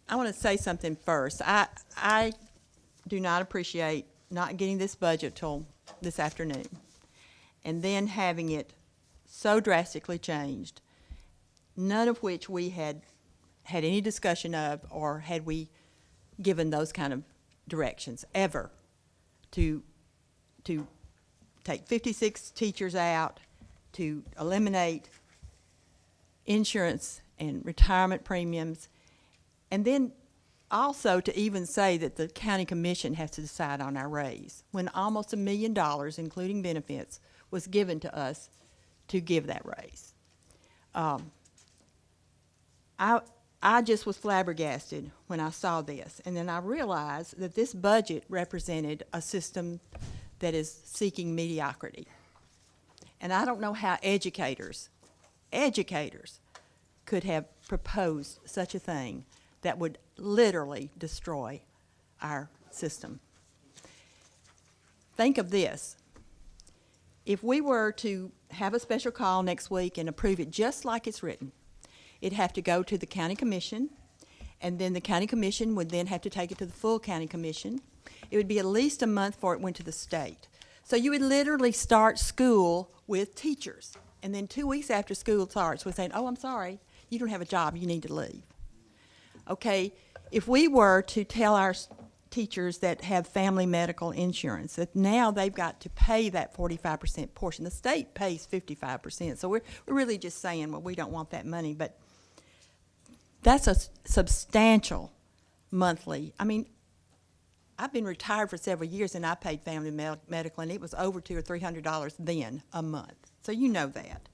I want to say something first. I do not appreciate not getting this budget till this afternoon and then having it so drastically changed, none of which we had any discussion of, or had we given those kind of directions ever, to take 56 teachers out, to eliminate insurance and retirement premiums, and then also to even say that the county commission has to decide on our raise, when almost $1 million, including benefits, was given to us to give that raise. I just was flabbergasted when I saw this, and then I realized that this budget represented a system that is seeking mediocrity. And I don't know how educators could have proposed such a thing that would literally destroy our system. Think of this. If we were to have a special call next week and approve it just like it's written, it'd have to go to the county commission, and then the county commission would then have to take it to the full county commission. It would be at least a month before it went to the state. So you would literally start school with teachers, and then 2 weeks after school starts, we're saying, oh, I'm sorry, you don't have a job, you need to leave. Okay, if we were to tell our teachers that have family medical insurance that now they've got to pay that 45% portion. The state pays 55%, so we're really just saying, well, we don't want that money, but that's a substantial monthly. I mean, I've been retired for several years, and I paid family medical, and it was over $200 or $300 then a month. So you know that.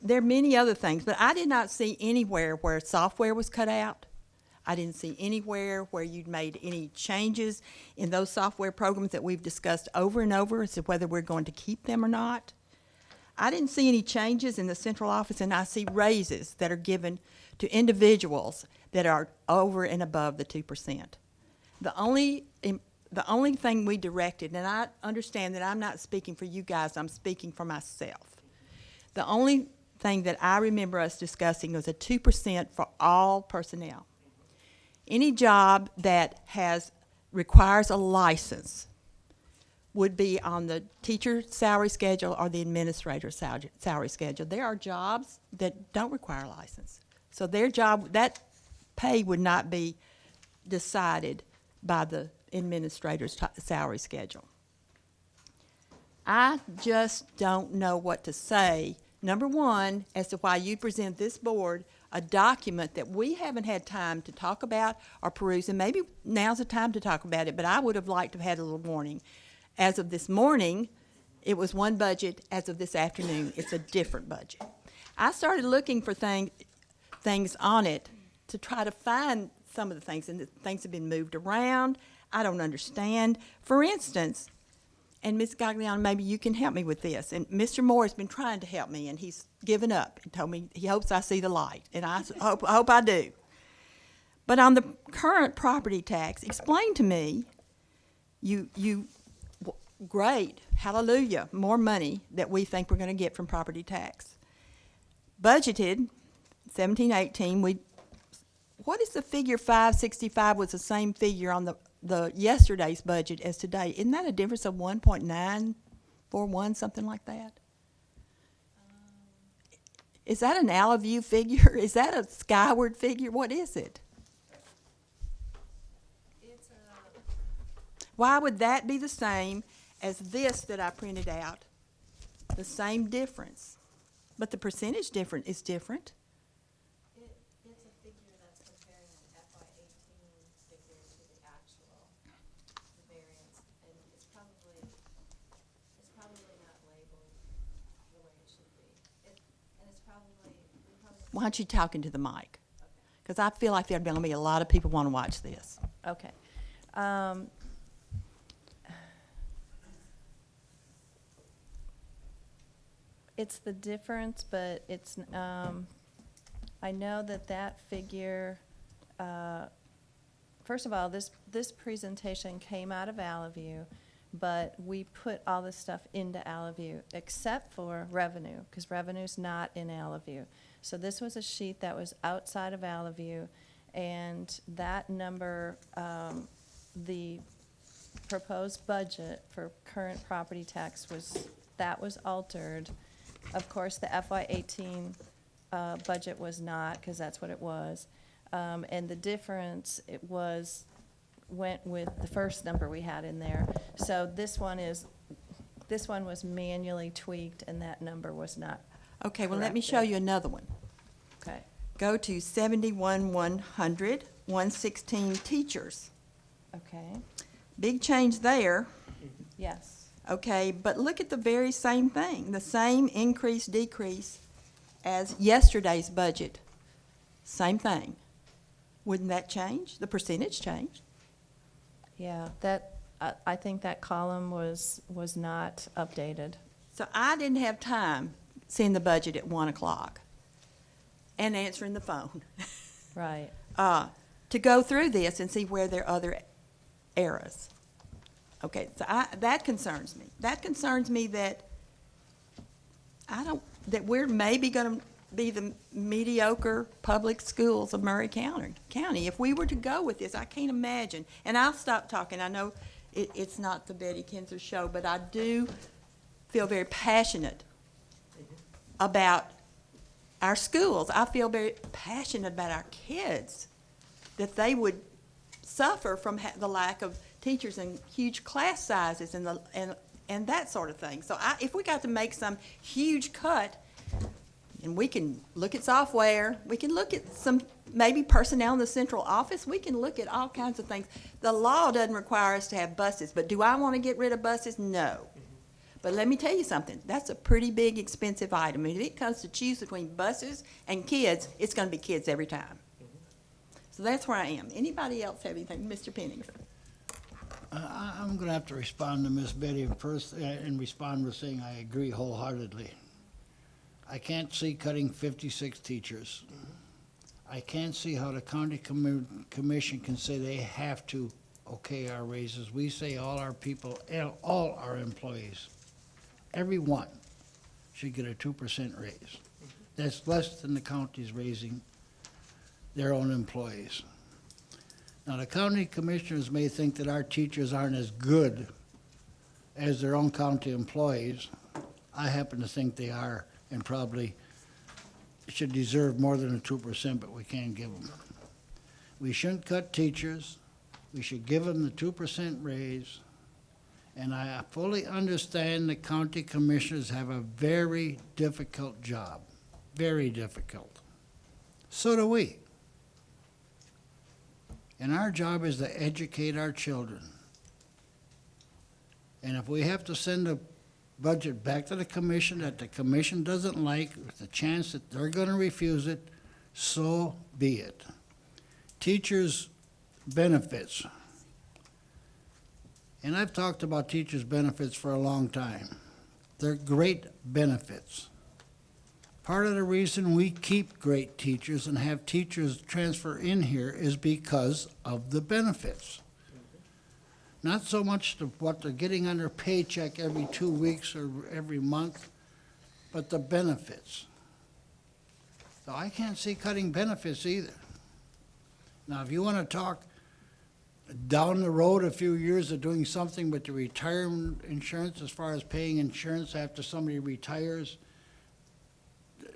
There are many other things, but I did not see anywhere where software was cut out. I didn't see anywhere where you'd made any changes in those software programs that we've discussed over and over as to whether we're going to keep them or not. I didn't see any changes in the central office, and I see raises that are given to individuals that are over and above the 2%. The only thing we directed, and I understand that I'm not speaking for you guys, I'm speaking for myself. The only thing that I remember us discussing was a 2% for all personnel. Any job that requires a license would be on the teacher salary schedule or the administrator salary schedule. There are jobs that don't require a license. So their job, that pay would not be decided by the administrator's salary schedule. I just don't know what to say, number one, as to why you present this board a document that we haven't had time to talk about or peruse, and maybe now's the time to talk about it, but I would have liked to have had a little warning. As of this morning, it was one budget. As of this afternoon, it's a different budget. I started looking for things on it to try to find some of the things, and the things have been moved around. I don't understand. For instance, and Ms. Gagliano, maybe you can help me with this, and Mr. Moore has been trying to help me, and he's given up and told me he hopes I see the light, and I hope I do. But on the current property tax, explain to me, great, hallelujah, more money that we think we're going to get from property tax. Budgeted, 17-18, what is the figure 565 was the same figure on the yesterday's budget as today? Isn't that a difference of 1.941, something like that? Is that an Allaview figure? Is that a Skyward figure? What is it? Why would that be the same as this that I printed out? The same difference. But the percentage difference is different. It's a figure that's comparing an FY18 figure to the actual variance, and it's probably not labeled the way it should be. And it's probably Why aren't you talking to the mic? Because I feel like there'd be a lot of people want to watch this. okay. It's the difference, but it's, I know that figure, first of all, this presentation came out of Allaview, but we put all this stuff into Allaview except for revenue, because revenue's not in Allaview. So this was a sheet that was outside of Allaview, And that number, the proposed budget for current property tax was altered. Of course, the FY18 budget was not, because that's what it was. And the difference, went with the first number we had in there. So this one was manually tweaked, and that number was not. Okay, well, let me show corrected. you another one. Okay, Go to 71,100, 116 teachers. okay, Big change there. yes. Okay, but look at the very same thing, the same increase, decrease as yesterday's budget. Same thing. Wouldn't that change? The percentage changed. Yeah, I think that column was not updated. So I didn't have time seeing the budget at 1 o'clock and answering the phone Right. to go through this and see where there are other errors. Okay, so that concerns me. That concerns me that that we're maybe going to be the mediocre public schools of Murray County. If we were to go with this, I can't imagine. And I'll stop talking. I know it's not the Betty Kinzer show, but I do feel very passionate about our schools. I feel very passionate about our kids, that they would suffer from the lack of teachers and huge class sizes and that sort of thing. So if we got to make some huge cut, and we can look at software, we can look at some maybe personnel in the central office, we can look at all kinds of things. The law doesn't require us to have buses, but do I want to get rid of buses? No. But let me tell you something, that's a pretty big expensive item. If it comes to choose between buses and kids, it's going to be kids every time. So that's where I am. Anybody else have anything? Mr. Penninger. I'm going to have to respond to Miss Betty first and respond with saying I agree wholeheartedly. I can't see cutting 56 teachers. I can't see how the county commission can say they have to okay our raises. We say all our people, all our employees, every one should get a 2% raise. That's less than the county's raising their own employees. Now, the county commissioners may think that our teachers aren't as good as their own county employees. I happen to think they are, and probably should deserve more than a 2%, but we can't give them. We shouldn't cut teachers. We should give them the 2% raise. And I fully understand the county commissioners have a very difficult job, very difficult. So do we. And our job is to educate our children. And if we have to send a budget back to the commission that the commission doesn't like, with the chance that they're going to refuse it, so be it. Teachers' benefits. And I've talked about teachers' benefits for a long time. They're great benefits. Part of the reason we keep great teachers and have teachers transfer in here is because of the benefits. Not so much to what they're getting on their paycheck every 2 weeks or every month, but the benefits. So I can't see cutting benefits either. Now, if you want to talk down the road a few years of doing something with the retirement insurance, as far as paying insurance after somebody retires,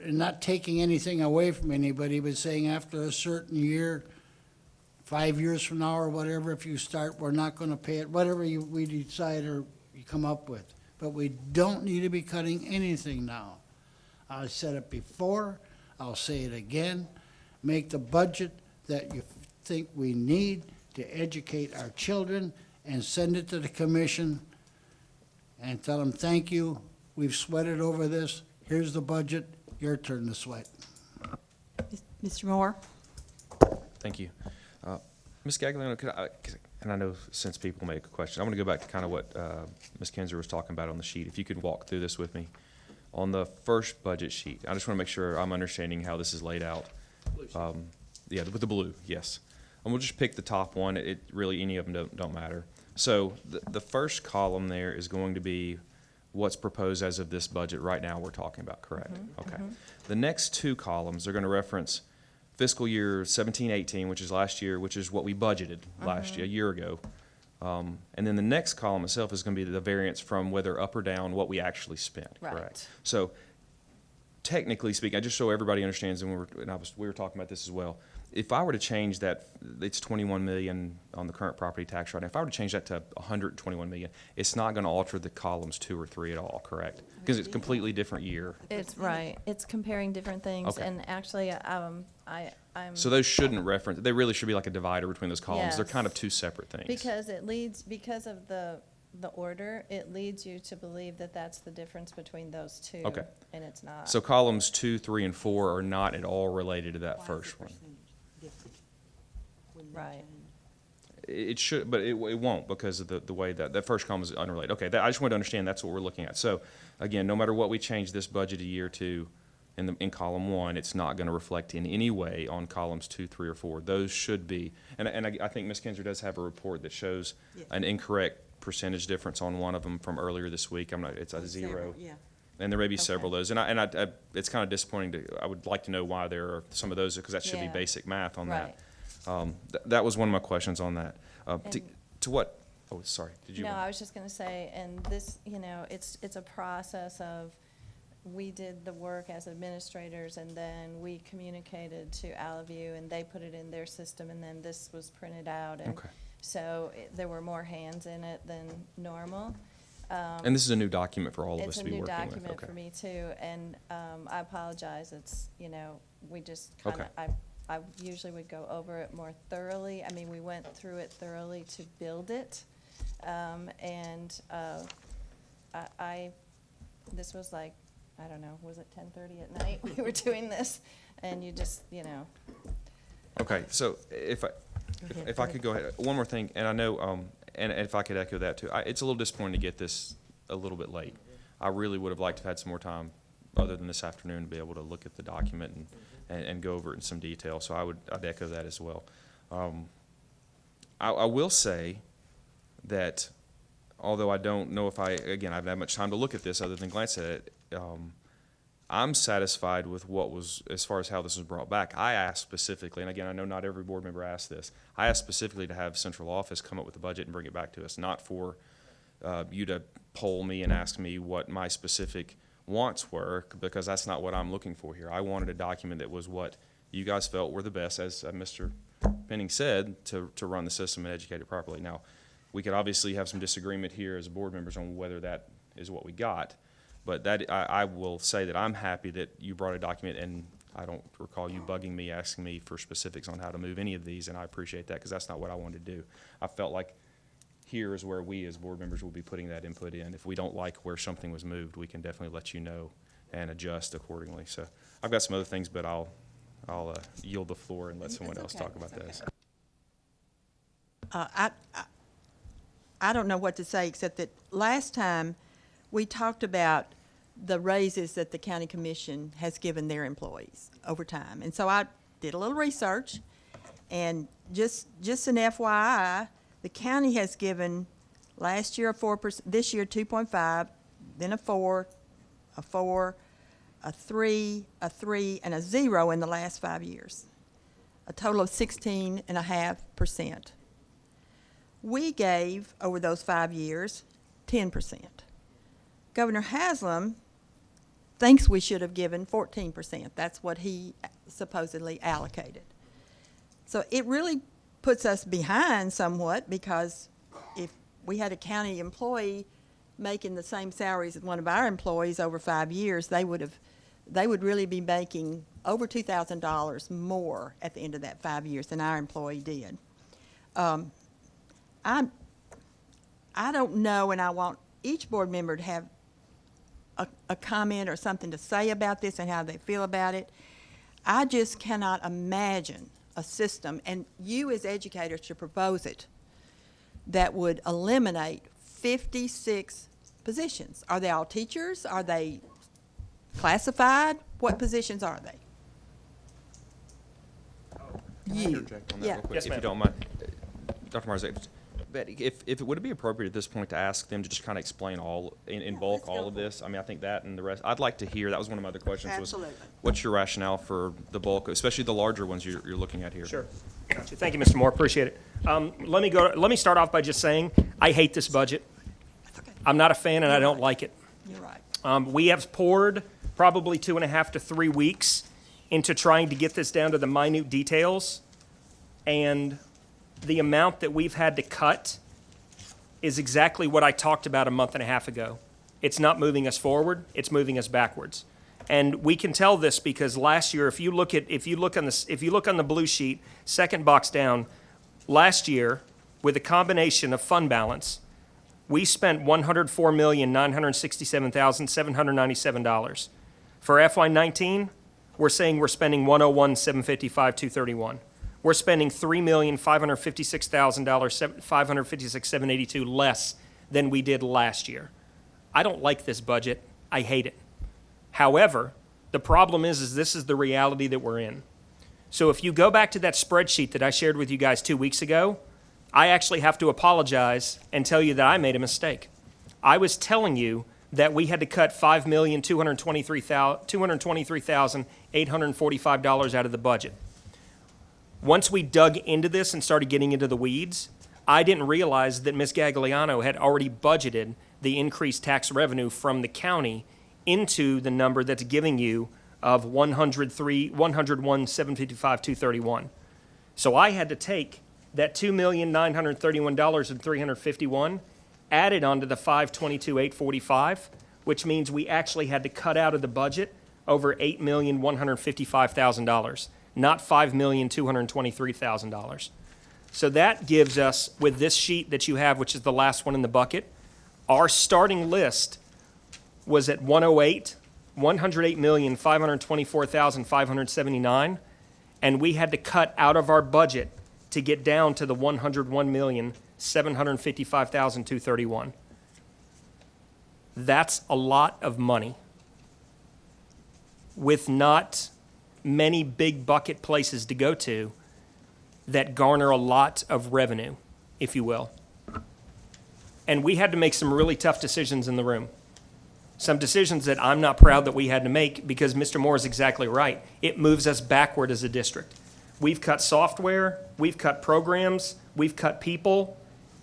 and not taking anything away from anybody, but saying after a certain year, 5 years from now or whatever, if you start, we're not going to pay it, whatever we decide or you come up with. But we don't need to be cutting anything now. I said it before, I'll say it again. Make the budget that you think we need to educate our children and send it to the commission and tell them, thank you, we've sweated over this, here's the budget, your turn to sweat. Mr. Moore? Thank you. Ms. Gagliano, and I know since people make a question, I want to go back to kind of what Ms. Kinzer was talking about on the sheet. If you could walk through this with me. On the first budget sheet, I just want to make sure I'm understanding how this is laid out. Yeah, with the blue, yes. And we'll just pick the top one. It really, any of them don't matter. So the first column there is going to be what's proposed as of this budget right now we're talking about, correct? Okay. The next two columns are going to reference fiscal year 17-18, which is last year, which is what we budgeted last year, a year ago. And then the next column itself is going to be the variance from whether up or down what we actually spent, Right. correct? So technically speaking, just so everybody understands, and we were talking about this as well, if I were to change that, it's 21 million on the current property tax right now. If I were to change that to 121 million, it's not going to alter the columns 2 or 3 at all, correct? Because it's a completely different year. It's right. It's comparing different things, Okay. and actually, I'm So those shouldn't reference, they really should be like a divider between those columns. They're Yes. kind of 2 separate things. because it leads because of the order. It leads you to believe that that's the difference between those two. Okay. And it's not. So columns 2, 3, and 4 are not at all related to that first one. Right. It should, but it won't because of the way that first column is unrelated. Okay, I just want to understand that's what we're looking at. So again, no matter what we change this budget a year to in column 1, it's not going to reflect in any way on columns 2, 3, or 4. Those should be, and I think Ms. Kinzer does have a report that shows an incorrect percentage difference on one of them from earlier this week. It's a 0. Yeah. And there may be Okay. several of those. And it's kind of disappointing I would like to know why there are some of those, because that should be Yeah. basic math on that. Right. That was one of my questions on that. And- To what, oh, sorry, did you? No, want- I was just gonna say, and this, it's a process of, we did the work as administrators, and then we communicated to Allaview, and they put it in their system, and then this was printed out, and Okay. so there were more hands in it than normal. And this is a new document for all of us It's a to be new working with? document Okay. for me too, and I apologize, it's, we just Okay. kinda, I usually would go over it more thoroughly. I mean, we went through it thoroughly to build it, and this was like, I don't know, was it 10:30 at night we were doing this? And you just, Okay, so if I could go ahead, one more thing, and I know, and if I could echo that too, it's a little disappointing to get this a little bit late. I really would have liked to have had some more time, other than this afternoon, to be able to look at the document and go over it in some detail, so I'd echo that as well. I will say that, although I don't know if I haven't had much time to look at this other than glance at it, I'm satisfied with what was, as far as how this was brought back. I asked specifically, and again, I know not every board member asked this, I asked specifically to have central office come up with a budget and bring it back to us, not for you to poll me and ask me what my specific wants were, because that's not what I'm looking for here. I wanted a document that was what you guys felt were the best, as Mr. Penning said, to run the system and educate it properly. Now, we could obviously have some disagreement here as board members on whether that is what we got, but that I will say that I'm happy that you brought a document, and I don't recall you bugging me, asking me for specifics on how to move any of these, and I appreciate that, because that's not what I wanted to do. I felt like here is where we as board members will be putting that input in. If we don't like where something was moved, we can definitely let you know and adjust accordingly. So I've got some other things, but I'll yield the floor and let someone else talk about those. I don't know what to say, except that last time we talked about the raises that the county commission has given their employees over time. And so I did a little research, and just an FYI, the county has given last year 4%, this year 2.5, then a 4, a 4, a 3, a 3, and a 0 in the last 5 years. A total of 16.5%. We gave, over those 5 years, 10%. Governor Haslam thinks we should have given 14%. That's what he supposedly allocated. So it really puts us behind somewhat, because if we had a county employee making the same salaries as one of our employees over 5 years, they would really be making over $2,000 more at the end of that 5 years than our employee did. I don't know, and I want each board member to have a comment or something to say about this and how they feel about it. I just cannot imagine a system, and you as educators should propose it, that would eliminate 56 positions. Are they all teachers? Are they classified? What positions are they? Can I interject on that Yeah. real quick, Yes, if you ma'am. don't mind? Dr. Marzak, Betty, if it would it be appropriate at this point to ask them to just kind of explain all, in bulk, let's all go of for it. this? I mean, I think that and the rest, I'd like to hear, that was one of my other questions. was, Absolutely. what's your rationale for the bulk, especially the larger ones you're looking at here? Sure. Gotcha. Thank you, Mr. Moore. Appreciate it. Let me start off by just saying, I hate this budget. That's okay. I'm not a fan and I You're don't right. like it. You're right. We have poured probably 2.5 to 3 weeks into trying to get this down to the minute details. And the amount that we've had to cut is exactly what I talked about a month and a half ago. It's not moving us forward, it's moving us backwards. And we can tell this because last year, if you look on the blue sheet, second box down, last year, with a combination of fund balance, we spent $104,967,797. For FY19, we're saying we're spending $101,755,231. We're spending $3,556,782 less than we did last year. I don't like this budget. I hate it. However, the problem is this is the reality that we're in. So if you go back to that spreadsheet that I shared with you guys 2 weeks ago, I actually have to apologize and tell you that I made a mistake. I was telling you that we had to cut $5,223,845 out of the budget. Once we dug into this and started getting into the weeds, I didn't realize that Ms. Gagliano had already budgeted the increased tax revenue from the county into the number that's giving you of $101,755,231. So I had to take that $2,931,351 added onto the $522,845, which means we actually had to cut out of the budget over $8,155,000, not $5,223,000. So that gives us, with this sheet that you have, which is the last one in the bucket, our starting list was at 108,524,579, and we had to cut out of our budget to get down to the 101,755,231. That's a lot of money with not many big bucket places to go to that garner a lot of revenue, if you will. And we had to make some really tough decisions in the room. Some decisions that I'm not proud that we had to make because Mr. Moore is exactly right. It moves us backward as a district. We've cut software, we've cut programs, we've cut people,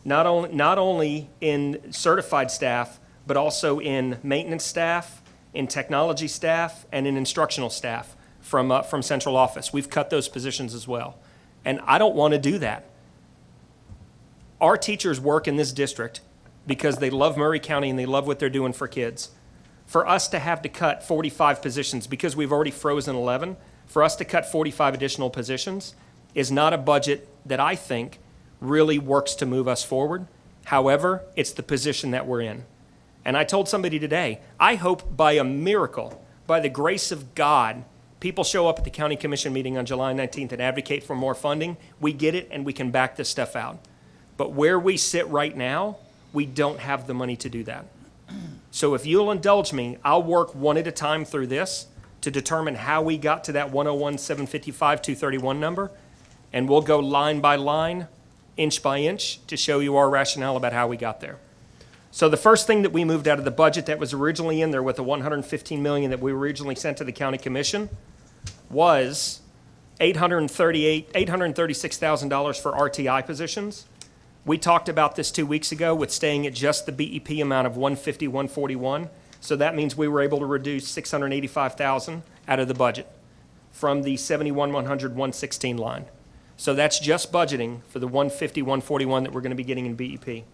not only in certified staff, but also in maintenance staff, in technology staff, and in instructional staff from central office. We've cut those positions as well. And I don't want to do that. Our teachers work in this district because they love Murray County and they love what they're doing for kids. For us to have to cut 45 positions because we've already frozen 11, for us to cut 45 additional positions is not a budget that I think really works to move us forward. However, it's the position that we're in. And I told somebody today, I hope by a miracle, by the grace of God, people show up at the county commission meeting on July 19th and advocate for more funding. We get it and we can back this stuff out. But where we sit right now, we don't have the money to do that. So if you'll indulge me, I'll work one at a time through this to determine how we got to that 101,755,231 number, and we'll go line by line, inch by inch, to show you our rationale about how we got there. So the first thing that we moved out of the budget that was originally in there with the $115 million that we originally sent to the county commission was $836,000 for RTI positions. We talked about this 2 weeks ago with staying at just the BEP amount of 150, 141. So that means we were able to reduce $685,000 out of the budget from the 71, 100, 116 line. So that's just budgeting for the 150, 141 that we're going to be getting in BEP.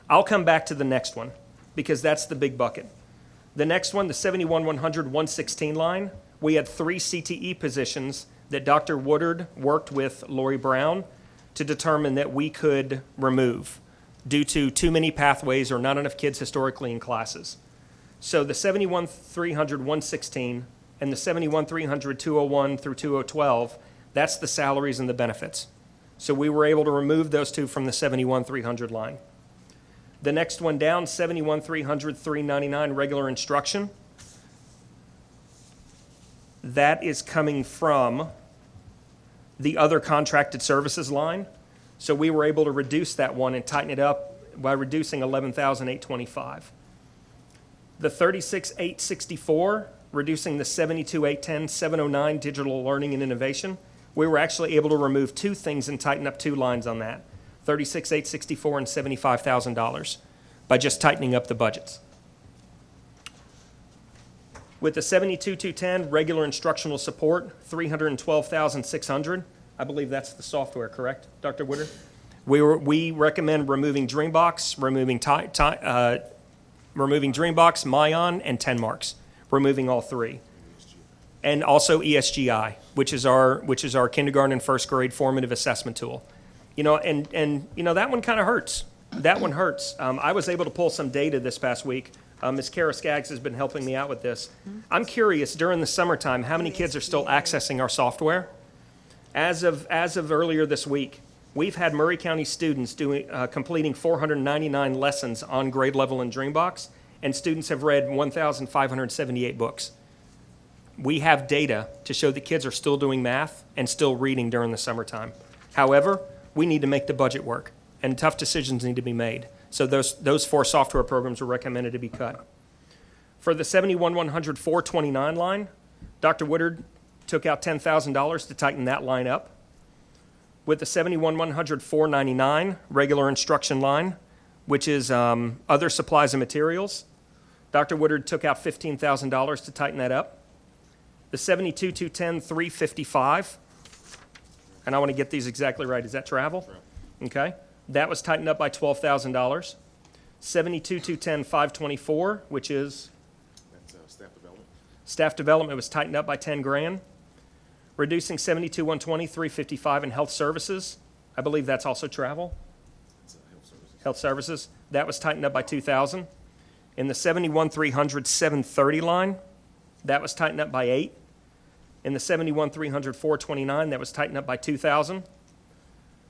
I'll come back to the next one because that's the big bucket. The next one, the 71, 100, 116 line, we had 3 CTE positions that Dr. Woodard worked with Lori Brown to determine that we could remove due to too many pathways or not enough kids historically in classes. So the 71, 300, 116 and the 71, 300, 201 through 2012, that's the salaries and the benefits. So we were able to remove those two from the 71, 300 line. The next one down, 71, 300, 399, regular instruction. That is coming from the other contracted services line. So we were able to reduce that one and tighten it up by reducing 11,825. The 36,864, reducing the 72,810, 709 digital learning and innovation, we were actually able to remove two things and tighten up two lines on that, 36,864 and $75,000 by just tightening up the budgets. With the 72,210, regular instructional support, 312,600. I believe that's the software, correct, Dr. Woodard? We recommend removing Dreambox, removing Dreambox, Mayan, and 10 Marks, removing all three. And also ESGI, which is our kindergarten and first grade formative assessment tool. You know, and you know, that one kind of hurts. That one hurts. I was able to pull some data this past week. Ms. Kara Skaggs has been helping me out with this. I'm curious, during the summertime, how many kids are still accessing our software? As of earlier this week, we've had Murray County students completing 499 lessons on grade level in Dreambox, and students have read 1,578 books. We have data to show that kids are still doing math and still reading during the summertime. However, we need to make the budget work, and tough decisions need to be made. So those four software programs were recommended to be cut. For the 71,100 429 line, Dr. Woodard took out $10,000 to tighten that line up. With the 71,100 499 regular instruction line, which is other supplies and materials, Dr. Woodard took out $15,000 to tighten that up. The 72,210 355, and I want to get these exactly right. Is that travel? Okay. That was tightened up by $12,000. 72,210 524, which is Staff development. staff development, was tightened up by 10 grand. Reducing 72,120 355 in health services. I believe that's also travel. Health services. That was tightened up by 2,000. In the 71,300 730 line, that was tightened up by 8. In the 71,300 429, that was tightened up by 2,000.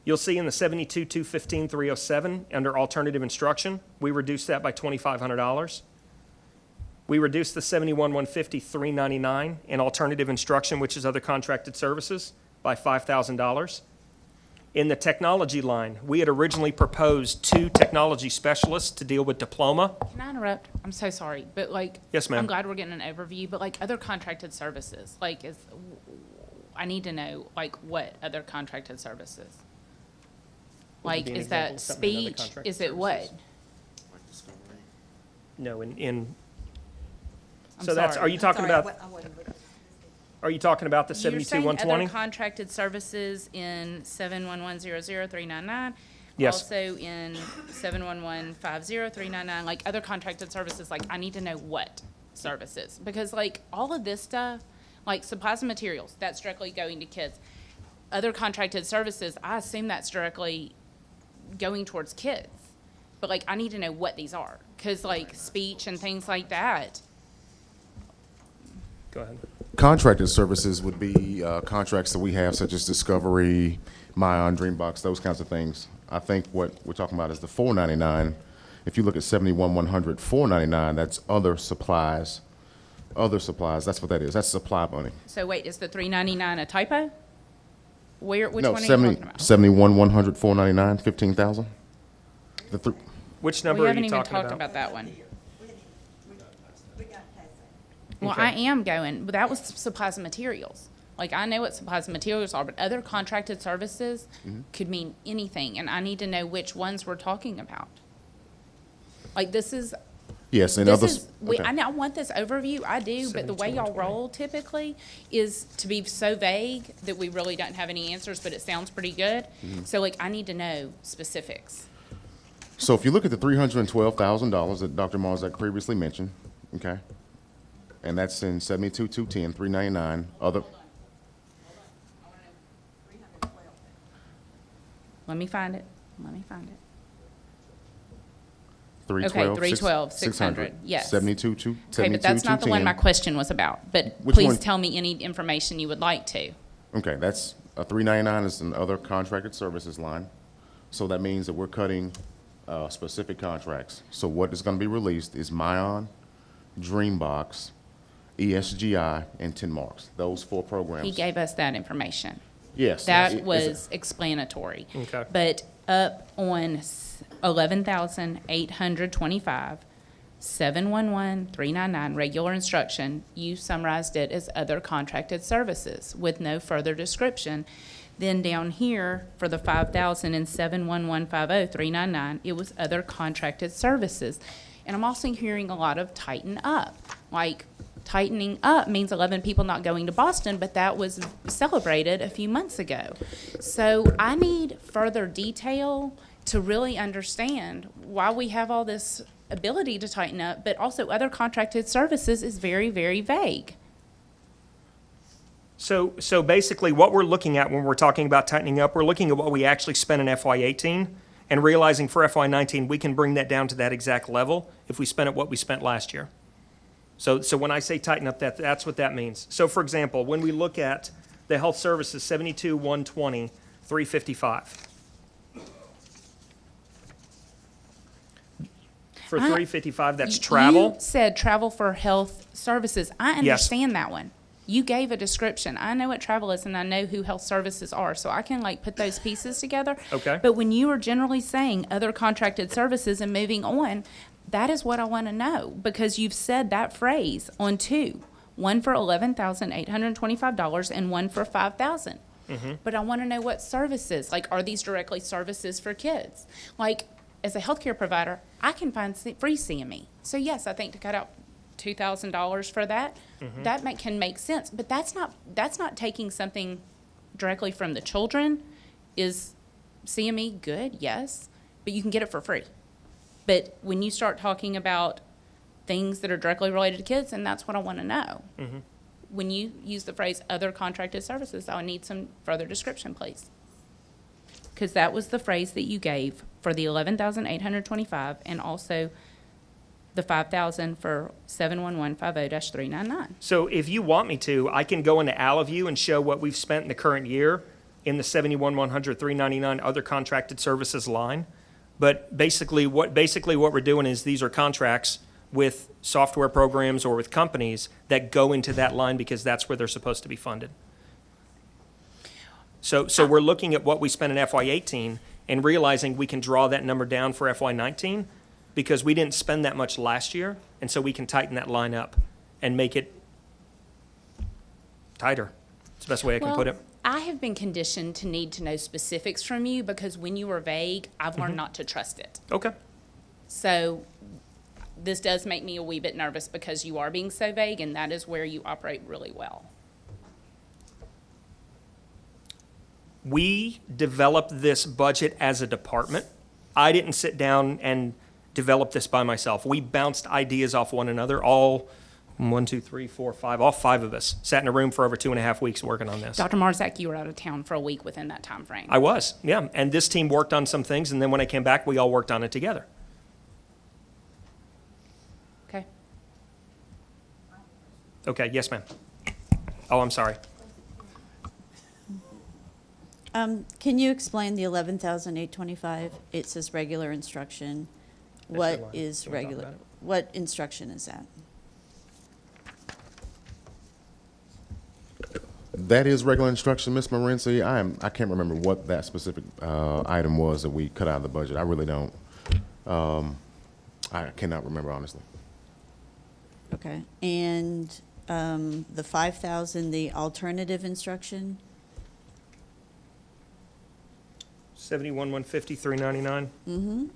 You'll see in the 72,215 307 under alternative instruction, we reduced that by $2,500. We reduced the 71,150 399 in alternative instruction, which is other contracted services, by $5,000. In the technology line, we had originally proposed 2 technology specialists to deal with diploma. Can I interrupt? I'm so sorry, but like. Yes, ma'am. I'm glad we're getting an overview, but like other contracted services, like I need to know like what other contracted services? What would Like, be an is example that of something in other speech? contracted Is it what? services? No, in I'm so that's, sorry. are you talking Sorry, about, I wasn't looking. are you talking about the You're saying 72,120? other contracted services in 711-00399? Yes. Also in 711-50-399, like other contracted services, like I need to know what services. Because like all of this stuff, like supplies and materials, that's directly going to kids. Other contracted services, I assume that's directly going towards kids. But like I need to know what these are. Because like speech and things like that. Go ahead. Contracted services would be contracts that we have, such as Discovery, Mayan, Dreambox, those kinds of things. I think what we're talking about is the 499. If you look at 71,100 499, that's other supplies. Other supplies, that's what that is. That's supply money. So wait, is the 399 a typo? Which No, one are you talking about? 71,100 499, 15,000. Which We number are haven't you even talking talked about? about that one. We got past that. Well, Okay. I am going, but that was supplies and materials. Like, I know what supplies and materials are, but other contracted services could mean anything, and I need to know which ones we're talking about. Like, this is, Yes, and this others. is, Okay. I want this overview, I do, but the way y'all 72,120. roll typically is to be so vague that we really don't have any answers, but it sounds pretty good. So, like, I need to know specifics. So if you look at the $312,000 that Dr. Marzak previously mentioned, okay, and that's in 72,210, 399, other, Let me find it. 312, 312, 600, yes. 72, Okay, but that's not the one my 210. question was about, but Which please one? tell me any information you would like to. Okay, that's, 399 is an other contracted services line. So that means that we're cutting specific contracts. So what is going to be released is Mayan, Dreambox, ESGI, and 10 Marks. Those 4 programs. He gave us that information. Yes. That Is it- was explanatory. Okay. But up on 11,825, 711,399, regular instruction, you summarized it as other contracted services with no further description. Then down here, for the 5,000 and 71150,399, it was other contracted services. And I'm also hearing a lot of tighten up. Like, tightening up means 11 people not going to Boston, but that was celebrated a few months ago. So I need further detail to really understand why we have all this ability to tighten up, but also other contracted services is very, very vague. So basically, what we're looking at when we're talking about tightening up, we're looking at what we actually spent in FY18 and realizing for FY19, we can bring that down to that exact level if we spent it what we spent last year. So when I say tighten up, that's what that means. So for example, when we look at the health services, 72,120, 355. For 355, that's travel. You said travel for health services. I understand that one. You gave a description. I know what travel is, and I know who health services are, so I can like put those pieces together. Okay. But when you were generally saying other contracted services and moving on, that is what I want to know, because you've said that phrase on two, one for $11,825 and one for $5,000. But I want to know what services, like, are these directly services for kids? Like, as a healthcare provider, I can find free CME. So yes, I think to cut out $2,000 for that, that can make sense. But that's not taking something directly from the children. Is CME good? Yes, but you can get it for free. But when you start talking about things that are directly related to kids, and that's what I want to know. When you use the phrase other contracted services, I would need some further description, please. Because that was the phrase that you gave for the 11,825 and also the 5,000 for 71150-399. So if you want me to, I can go into Allaview and show what we've spent in the current year in the 71,100, 399 other contracted services line. But basically what we're doing is these are contracts with software programs or with companies that go into that line because that's where they're supposed to be funded. So we're looking at what we spent in FY18 and realizing we can draw that number down for FY19 because we didn't spend that much last year, and so we can tighten that line up and make it tighter. It's the best way I can put it. I have been conditioned to need to know specifics from you because when you were vague, I've learned not to trust it. Okay. So this does make me a wee bit nervous because you are being so vague, and that is where you operate really well. We developed this budget as a department. I didn't sit down and develop this by myself. We bounced ideas off one another, all 1, 2, 3, 4, 5, all 5 of us sat in a room for over 2.5 weeks working on this. Dr. Marzak, you were out of town for a week within that time frame. I was, yeah. And this team worked on some things, and then when I came back, we all worked on it together. Okay. Okay, yes, ma'am. Oh, I'm sorry. Can you explain the 11,825? It says regular instruction. That's What your line. is You wanna talk regular? about it? What instruction is that? That is regular instruction, Ms. Morency. I can't remember what that specific item was that we cut out of the budget. I really don't. I cannot remember, honestly. Okay. And the 5,000, the alternative instruction? 71,150, 399.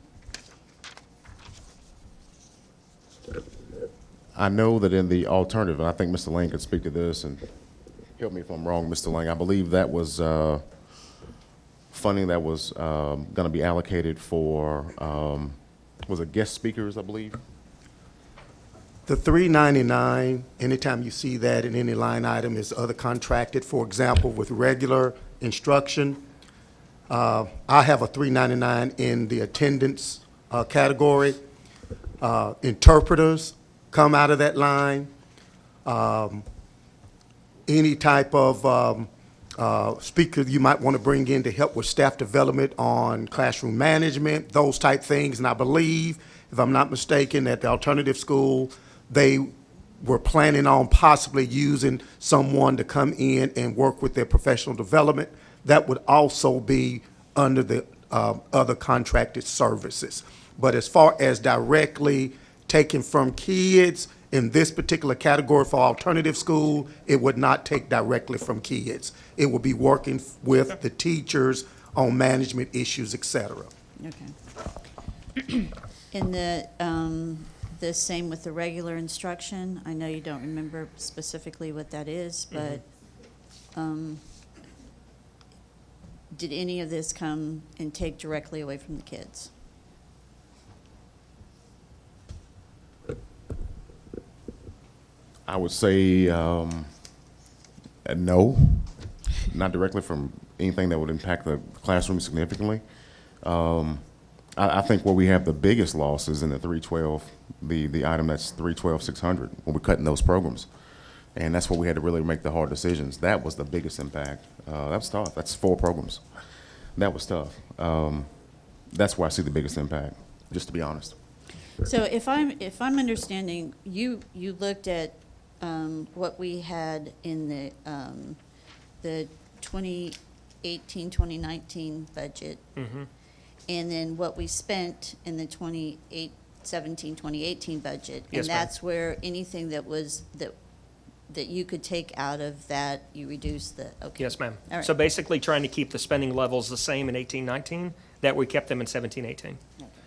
I know that in the alternative, and I think Mr. Lang could speak to this, and help me if I'm wrong, Mr. Lang, I believe that was funding that was going to be allocated for, was it guest speakers, I believe? The 399, anytime you see that in any line item, is other contracted. For example, with regular instruction, I have a 399 in the attendance category. Interpreters come out of that line. Any type of speaker you might want to bring in to help with staff development on classroom management, those type things. And I believe, if I'm not mistaken, at the alternative school, they were planning on possibly using someone to come in and work with their professional development. that would also be under the other contracted services. But as far as directly taking from kids in this particular category for alternative school, it would not take directly from kids. It would be working with the teachers on management issues, et cetera. Okay. And the same with the regular instruction. I know you don't remember specifically what that is, but did any of this come and take directly away from the kids? I would say no, not directly from anything that would impact the classroom significantly. I think where we have the biggest losses in the 312, the item that's 312-600, when we're cutting those programs. And that's where we had to really make the hard decisions. That was the biggest impact. That was tough. That's 4 programs. That was tough. That's where I see the biggest impact, just to be honest. So if I'm understanding, you looked at what we had in the 2018, 2019 budget, and then what we spent in the 2017, 2018 budget, Yes, and ma'am. that's where anything that was that you could take out of that, you reduce the, okay. Yes, ma'am. All right. So basically trying to keep the spending levels the same in 18-19 that we kept them in 17-18.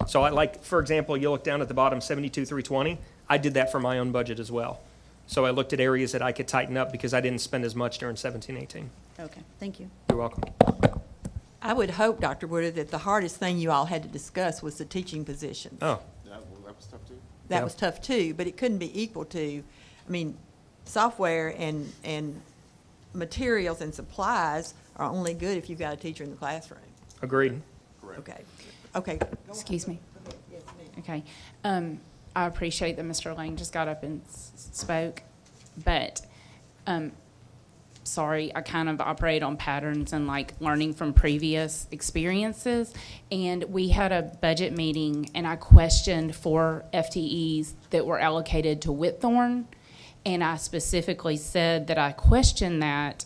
So I like, for example, you look down at the bottom, 72,320, I did that for my own budget as well. So I looked at areas that I could tighten up because I didn't spend as much during 17-18. Okay, thank you. You're welcome. I would hope, Dr. Woodard, that the hardest thing you all had to discuss was the teaching positions. Oh, That was tough too. That Yeah. was tough too, but it couldn't be equal to, I mean, software and materials and supplies are only good if you've got a teacher in the classroom. agreed. Okay, okay. Excuse me. Okay. I appreciate that Mr. Lang just got up and spoke, but, sorry, I kind of operate on patterns and like learning from previous experiences. And we had a budget meeting and I questioned 4 FTEs that were allocated to Whitthorne. And I specifically said that I questioned that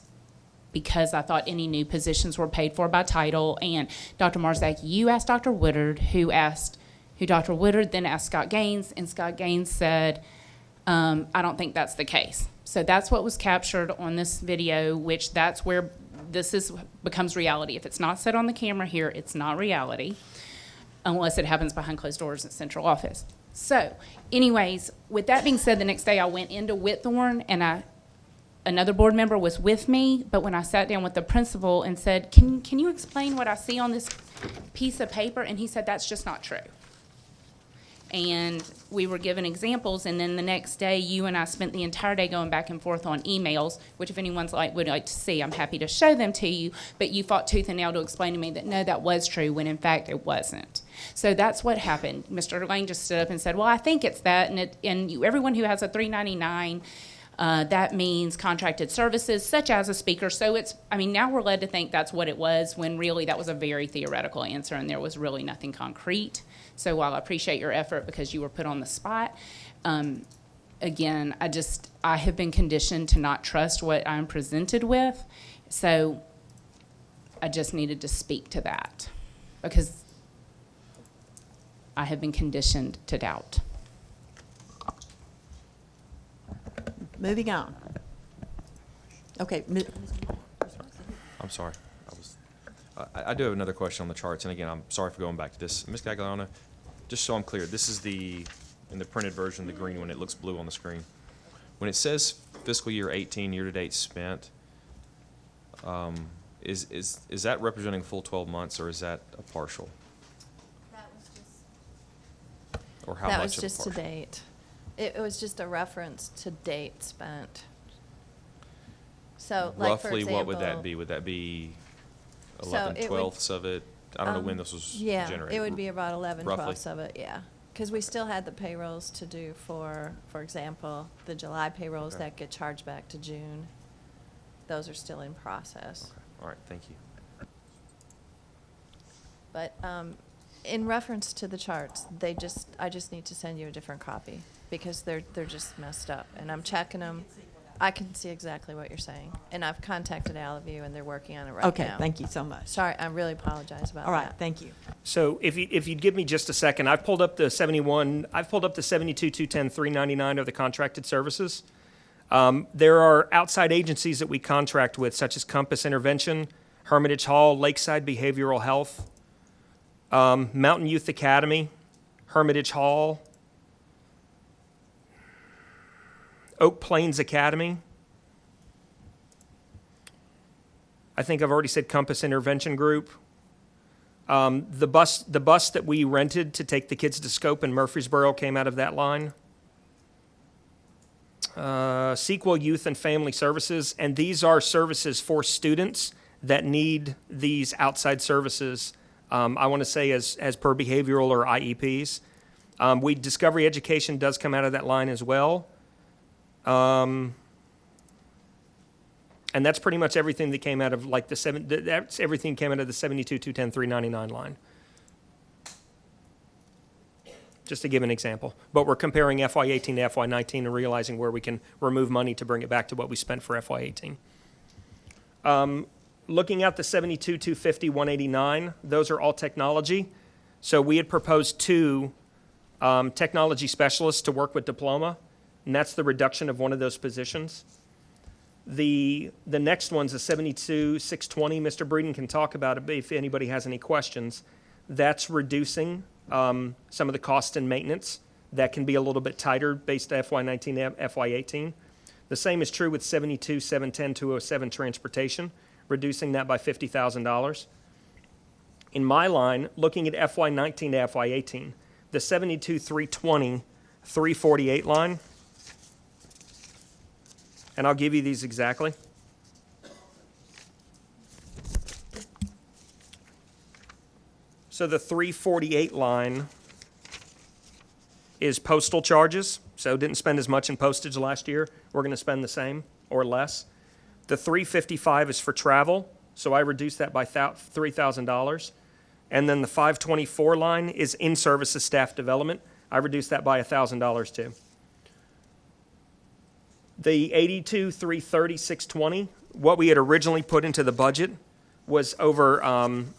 because I thought any new positions were paid for by title. And Dr. Marzak, you asked Dr. Woodard, who Dr. Woodard then asked Scott Gaines, and Scott Gaines said, I don't think that's the case. So that's what was captured on this video, which that's where becomes reality. If it's not said on the camera here, it's not reality, unless it happens behind closed doors in central office. So anyways, with that being said, the next day I went into Whitthorne and another board member was with me, but when I sat down with the principal and said, can you explain what I see on this piece of paper? And he said, that's just not true. And we were given examples, and then the next day, you and I spent the entire day going back and forth on emails, which if anyone's would like to see, I'm happy to show them to you, but you fought tooth and nail to explain to me that, no, that was true, when in fact it wasn't. So that's what happened. Mr. Lane just stood up and said, well, I think it's that, and everyone who has a 399, that means contracted services, such as a speaker. So now we're led to think that's what it was, when really that was a very theoretical answer, and there was really nothing concrete. So while I appreciate your effort because you were put on the spot, again, I have been conditioned to not trust what I'm presented with. So I just needed to speak to that because I have been conditioned to doubt. Moving on. Okay, I'm sorry. I do have another question on the charts, and again, I'm sorry for going back to this. Ms. Gagliano, just so I'm clear, this is in the printed version, the green one, it looks blue on the screen. When it says fiscal year 18 year-to-date spent, is that representing full 12 months, or is that a partial? That was just, Or how that much was of a just to partial? date. It was just a reference to date spent. So, like, for Roughly, example. what would that be? Would that be So 11 it would- twelfths of it? I don't know when this was generated. Yeah, it would be about 11 Roughly. twelfths of it, yeah. Because we still had the payrolls to do for example, the July payrolls Okay. that get charged back to June. Those are still in process. Okay, all right, thank you. But in reference to the charts, I just need to send you a different copy because they're just messed up. And I'm checking them. I can see exactly what you're saying, and I've contacted Allevue, and they're working on it right now. Okay, thank you so much. Sorry, I really apologize about that. All right, thank you. So if you'd give me just a second, I've pulled up the 72, 210, 399 of the contracted services. There are outside agencies that we contract with, such as Compass Intervention, Hermitage Hall, Lakeside Behavioral Health, Mountain Youth Academy, Hermitage Hall, Oak Plains Academy. I think I've already said Compass Intervention Group. The bus that we rented to take the kids to Scope in Murfreesboro came out of that line. Sequel Youth and Family Services, and these are services for students that need these outside services, I want to say as per behavioral or IEPs. Discovery Education does come out of that line as well. And that's pretty much everything that came out of that's everything came out of the 72, 210, 399 line. Just to give an example. But we're comparing FY18 to FY19 and realizing where we can remove money to bring it back to what we spent for FY18. Looking at the 72, 250, 189, those are all technology. So we had proposed 2 technology specialists to work with diploma, and that's the reduction of one of those positions. The next one's a 72, 620. Mr. Breeden can talk about it if anybody has any questions. That's reducing some of the cost and maintenance. That can be a little bit tighter based FY19 to FY18. The same is true with 72, 710, 207 transportation, reducing that by $50,000. In my line, looking at FY19 to FY18, the 72, 320, 348 line, and I'll give you these exactly. So the 348 line is postal charges, so didn't spend as much in postage last year. We're going to spend the same or less. The 355 is for travel, so I reduced that by $3,000. And then the 524 line is in-services staff development. I reduced that by $1,000 too. The 82, 330, 620, what we had originally put into the budget was over,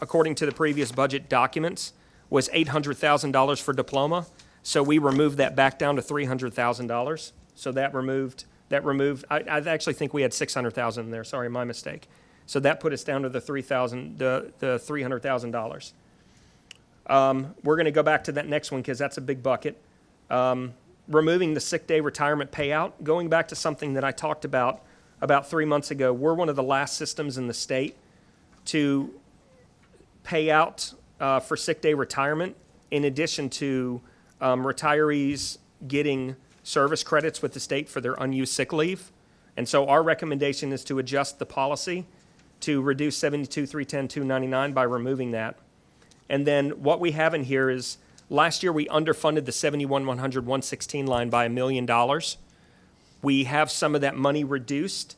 according to the previous budget documents, was $800,000 for diploma. So we removed that back down to $300,000. So that removed, I actually think we had $600,000 in there. Sorry, my mistake. So that put us down to the $300,000. We're going to go back to that next one because that's a big bucket. Removing the sick day retirement payout, going back to something that I talked about 3 months ago. We're one of the last systems in the state to pay out for sick day retirement, in addition to retirees getting service credits with the state for their unused sick leave. And so our recommendation is to adjust the policy to reduce 72, 310, 299 by removing that. And then what we have in here is last year we underfunded the 71, 100, 116 line by $1 million. We have some of that money reduced,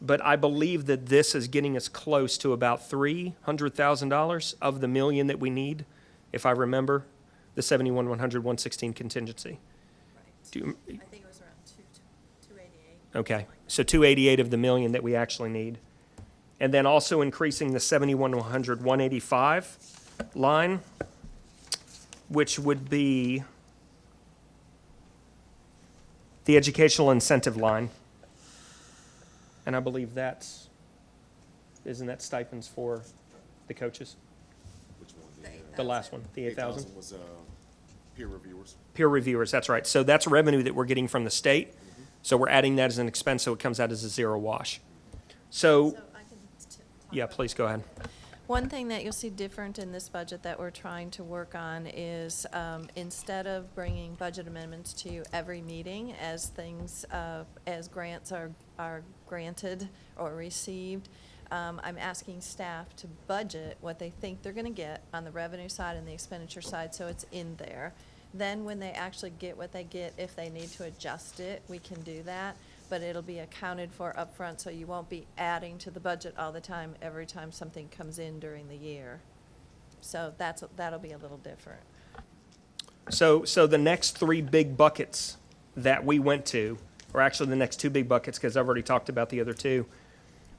but I believe that this is getting us close to about $300,000 of the $1 million that we need, if I remember, the 71, 100, 116 contingency. I think it was around 288. Okay, so 288 of the $1 million that we actually need. And then also increasing the 71, 100, 185 line, which would be the educational incentive line. And I believe isn't that stipends for the coaches? Which one? The last one, the 8,000? 8,000 was peer reviewers. Peer reviewers, that's right. So that's revenue that we're getting from the state. So we're adding that as an expense, so it comes out as a zero wash. So, So I can talk yeah, about please go ahead. One thing that you'll see different in this budget that we're trying to work on is instead of bringing budget amendments to you every meeting as things, as grants are granted or received, I'm asking staff to budget what they think they're going to get on the revenue side and the expenditure side, so it's in there. Then when they actually get what they get, if they need to adjust it, we can do that. But it'll be accounted for upfront, so you won't be adding to the budget all the time, every time something comes in during the year. So that'll be a little different. So the next 3 big buckets that we went to or actually the next two big buckets, because I've already talked about the other two,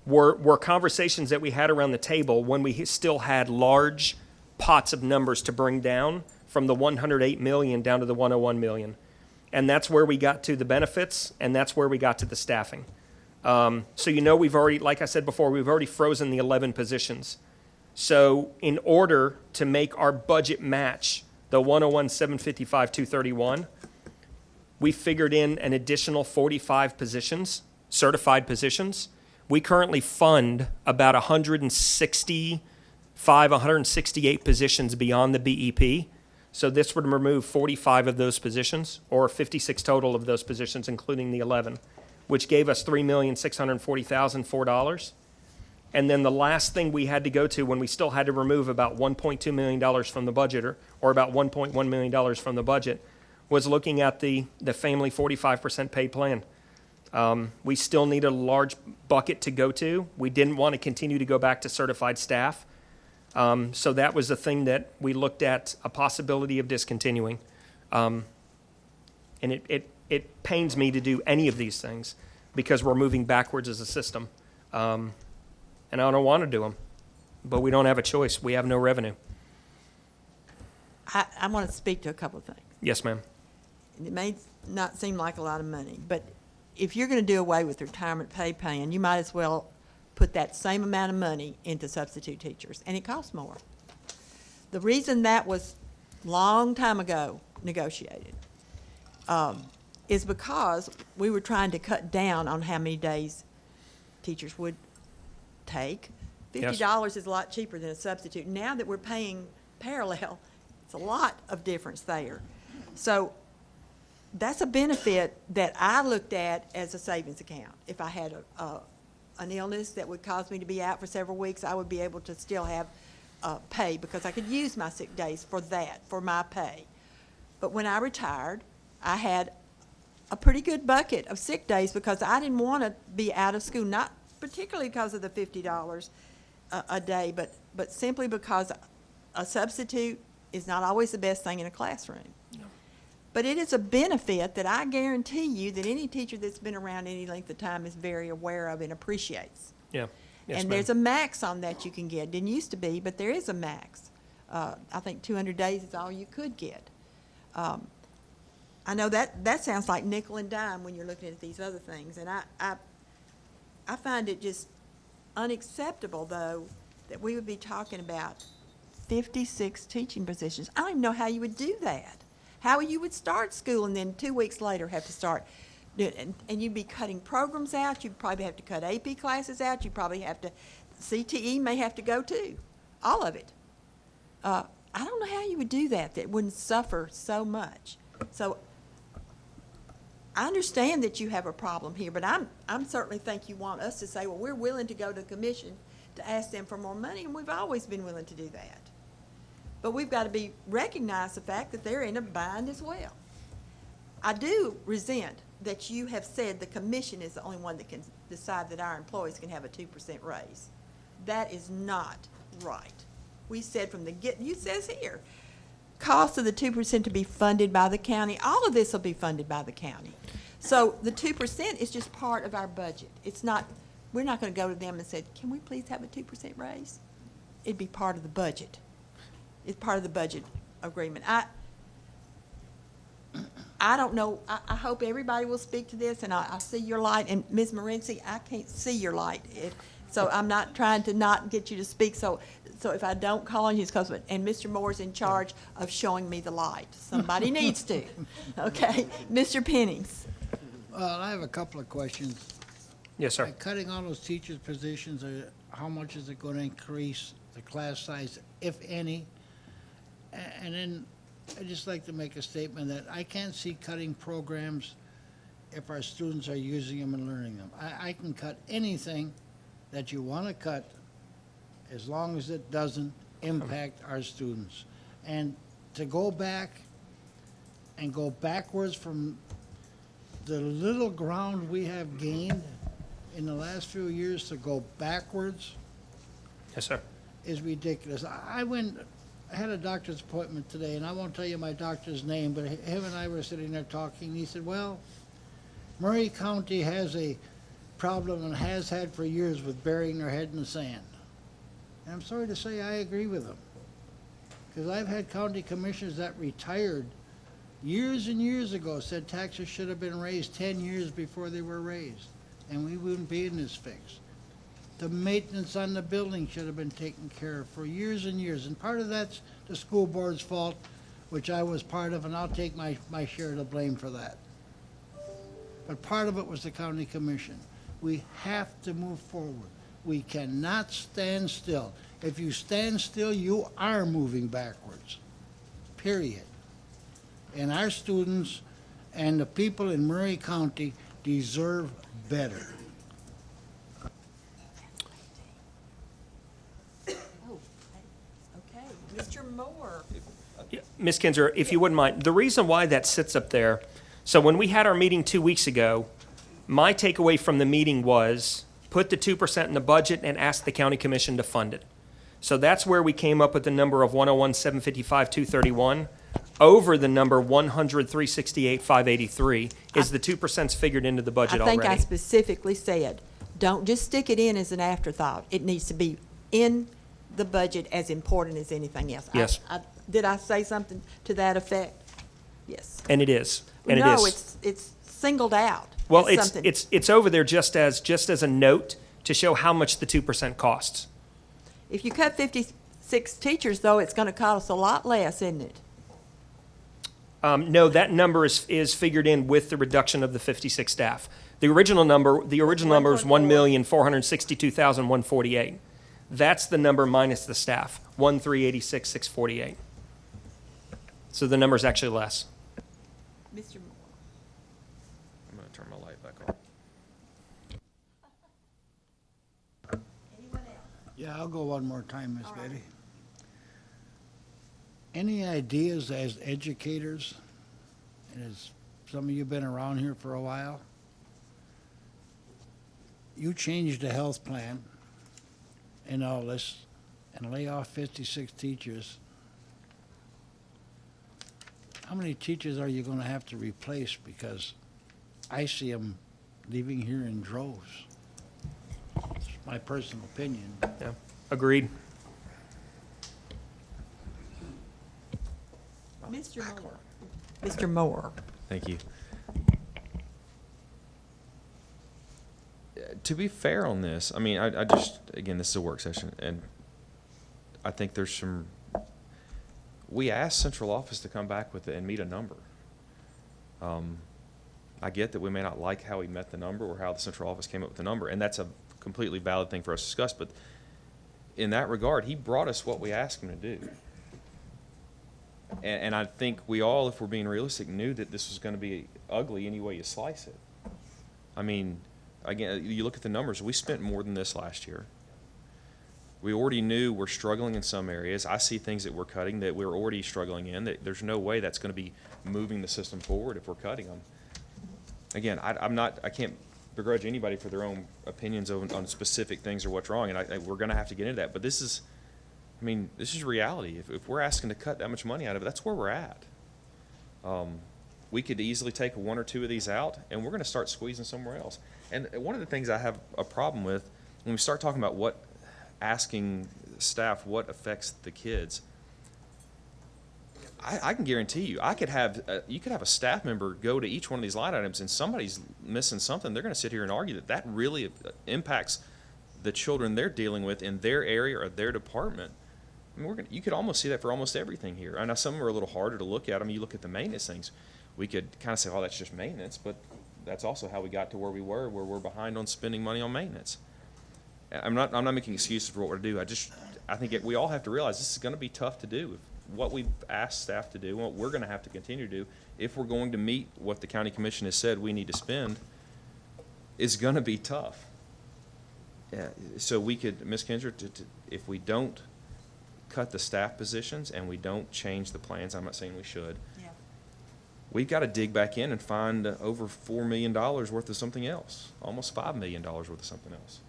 were conversations that we had around the table when we still had large pots of numbers to bring down from the 108 million down to the 101 million. And that's where we got to the benefits, and that's where we got to the staffing. So we've already, like I said before, we've already frozen the 11 positions. So in order to make our budget match the 101, 755, 231, we figured in an additional 45 positions, certified positions. We currently fund about 168 positions beyond the BEP. So this would remove 45 of those positions, or 56 total of those positions, including the 11, which gave us $3,640,004. And then the last thing we had to go to when we still had to remove about $1.2 million from the budget, or about $1.1 million from the budget, was looking at the family 45% paid plan. We still need a large bucket to go to. We didn't want to continue to go back to certified staff. So that was the thing that we looked at, a possibility of discontinuing. And it pains me to do any of these things because we're moving backwards as a system. And I don't want to do them, but we don't have a choice. We have no revenue. I want to speak to a couple of things. Yes, ma'am. It may not seem like a lot of money, but if you're going to do away with the retirement pay plan, you might as well put that same amount of money into substitute teachers, and it costs more. The reason that was long time ago negotiated is because we were trying to cut down on how many days teachers would take. $50 is a lot cheaper than a substitute. Now that we're paying parallel, it's a lot of difference there. So that's a benefit that I looked at as a savings account. If I had an illness that would cause me to be out for several weeks, I would be able to still have pay because I could use my sick days for that, for my pay. But when I retired, I had a pretty good bucket of sick days because I didn't want to be out of school, not particularly because of the $50 a day, but simply because a substitute is not always the best thing in a classroom. But it is a benefit that I guarantee you that any teacher that's been around any length of time is very aware of and appreciates. Yeah. Yes, And ma'am. there's a max on that you can get. Didn't used to be, but there is a max. I think 200 days is all you could get. I know that sounds like nickel and dime when you're looking at these other things. And I find it just unacceptable, though, that we would be talking about 56 teaching positions. I don't even know how you would do that. How you would start school and then 2 weeks later have to start, and you'd be cutting programs out. You'd probably have to cut AP classes out. You'd probably have to, CTE may have to go too, all of it. I don't know how you would do that wouldn't suffer so much. So I understand that you have a problem here, but I'm certainly think you want us to say, well, we're willing to go to the commission to ask them for more money, and we've always been willing to do that. But we've got to recognize the fact that they're in a bind as well. I do resent that you have said the commission is the only one that can decide that our employees can have a 2% raise. That is not right. We said from the you says here, cost of the 2% to be funded by the county. All of this will be funded by the county. So the 2% is just part of our budget. It's not, we're not going to go to them and say, can we please have a 2% raise? It'd be part of the budget. It's part of the budget agreement. I don't know. I hope everybody will speak to this, and I see your light. And Ms. Morency, I can't see your light, so I'm not trying to not get you to speak. So if I don't call on you, it's because. And Mr. Moore's in charge of showing me the light. Somebody needs to. Okay, Mr. Pennings. Well, I have a couple of questions. Yes, sir. By cutting all those teachers' positions, how much is it going to increase the class size, if any? And then I'd just like to make a statement that I can't see cutting programs if our students are using them and learning them. I can cut anything that you want to cut as long as it doesn't impact our students. And to go back and go backwards from the little ground we have gained in the last few years, to go backwards Yes, sir. is ridiculous. I had a doctor's appointment today, and I won't tell you my doctor's name, but him and I were sitting there talking, and he said, well, Murray County has a problem and has had for years with burying their head in the sand. And I'm sorry to say I agree with them. Because I've had county commissioners that retired years and years ago, said taxes should have been raised 10 years before they were raised, and we wouldn't be in this fix. The maintenance on the building should have been taken care of for years and years, and part of that's the school board's fault, which I was part of, and I'll take my share of the blame for that. But part of it was the county commission. We have to move forward. We cannot stand still. If you stand still, you are moving backwards, period. And our students and the people in Murray County deserve better. Oh, okay. Mr. Moore. Yeah, Ms. Kinzer, if you wouldn't mind, the reason why that sits up there, so when we had our meeting 2 weeks ago, my takeaway from the meeting was put the 2% in the budget and ask the county commission to fund it. So that's where we came up with the number of 101,755, 231. Over the number 100,368, 583 is the 2% figured into the budget I think I already. specifically said, don't just stick it in as an afterthought. It needs to be in the budget as important as anything else. Yes. Did I say something to that effect? Yes. And it is, and it No, is. it's singled out. Well, as something. it's over there just as a note to show how much the 2% costs. If you cut 56 teachers, though, it's going to cost a lot less, isn't it? No, that number is figured in with the reduction of the 56 staff. The original number is 1,462,148. That's the number minus the staff, 1,386,648. So the number is actually less. Mr. Moore. I'm gonna turn my light back on. Anyone else? Yeah, I'll go one more time, Miss Betty. Any ideas as educators, and as some of you have been around here for a while, you changed the health plan and all this and lay off 56 teachers. How many teachers are you going to have to replace? Because I see them leaving here in droves. It's my personal opinion. Yeah, agreed. Mr. Moore. Mr. Moore. Thank you. To be fair on this, I mean, I just, again, this is a work session, and I think there's some, we asked central office to come back with it and meet a number. I get that we may not like how he met the number or how the central office came up with the number, and that's a completely valid thing for us to discuss, but in that regard, he brought us what we asked him to do. And I think we all, if we're being realistic, knew that this was going to be ugly any way you slice it. I mean, again, you look at the numbers, we spent more than this last year. We already knew we're struggling in some areas. I see things that we're cutting that we're already struggling in, that there's no way that's going to be moving the system forward if we're cutting them. Again, I can't begrudge anybody for their own opinions on specific things or what's wrong, and we're going to have to get into that. But this is, I mean, this is reality. If we're asking to cut that much money out of it, that's where we're at. We could easily take one or two of these out, and we're going to start squeezing somewhere else. And one of the things I have a problem with, when we start talking about asking staff what affects the kids, I can guarantee you, you could have a staff member go to each one of these line items, and somebody's missing something. They're going to sit here and argue that really impacts the children they're dealing with in their area or their department. I mean, you could almost see that for almost everything here. I know some are a little harder to look at. I mean, you look at the maintenance things. We could kind of say, oh, that's just maintenance, but that's also how we got to where we were, where we're behind on spending money on maintenance. I'm not making excuses for what we're doing. I think we all have to realize this is going to be tough to do. What we've asked staff to do, what we're going to have to continue to do, if we're going to meet what the county commission has said we need to spend, is going to be tough. Yeah, so we could, Ms. Kinzer, if we don't cut the staff positions and we don't change the plans, I'm not saying we should, Yeah. we've got to dig back in and find over $4 million worth of something else, almost $5 million worth of something else.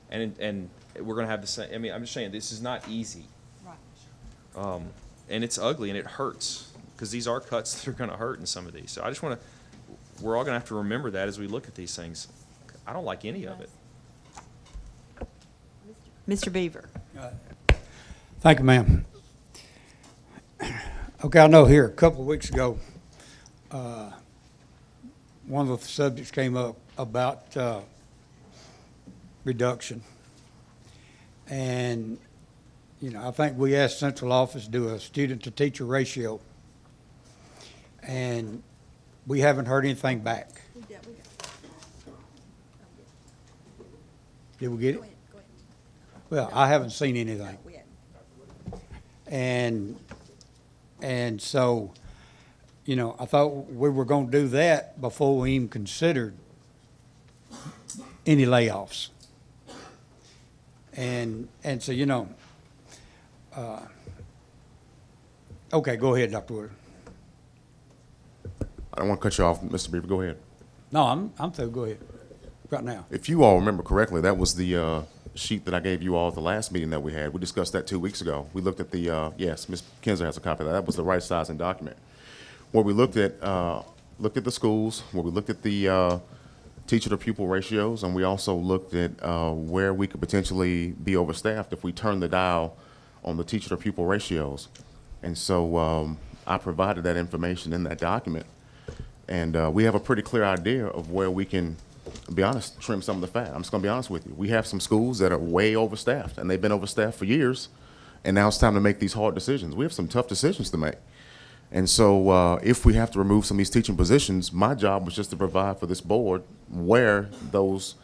And we're going to have the same, I mean, I'm just saying, this is not easy. Right. And it's ugly and it hurts, because these are cuts that are going to hurt in some of these. So I just want to, we're all gonna have to remember that as we look at these things. I don't like any of it. Mr. Beaver? Thank you, ma'am. Okay, I know here, a couple of weeks ago, one of the subjects came up about reduction. And, you know, I think we asked central office to do a student-to-teacher ratio. And we haven't heard anything back. Did we get it? Well, I haven't seen anything. And so, you know, I thought we were gonna do that before we even considered any layoffs. And so, you know, okay, go ahead, Dr. Wood. I don't want to cut you off, Mr. Beaver. Go ahead. No, I'm through, go ahead, right now. If you all remember correctly, that was the sheet that I gave you all at the last meeting that we had. We discussed that 2 weeks ago. We looked at the, yes, Ms. Kinzer has a copy of that. That was the right sizing document. Where we looked at the schools, where we looked at the teacher to pupil ratios, and we also looked at where we could potentially be overstaffed if we turn the dial on the teacher to pupil ratios. And so I provided that information in that document. And we have a pretty clear idea of where we can, to be honest, trim some of the fat. I'm just going to be honest with you. We have some schools that are way overstaffed, and they've been overstaffed for years, and now it's time to make these hard decisions. We have some tough decisions to make. And so if we have to remove some of these teaching positions, my job was just to provide for this board where those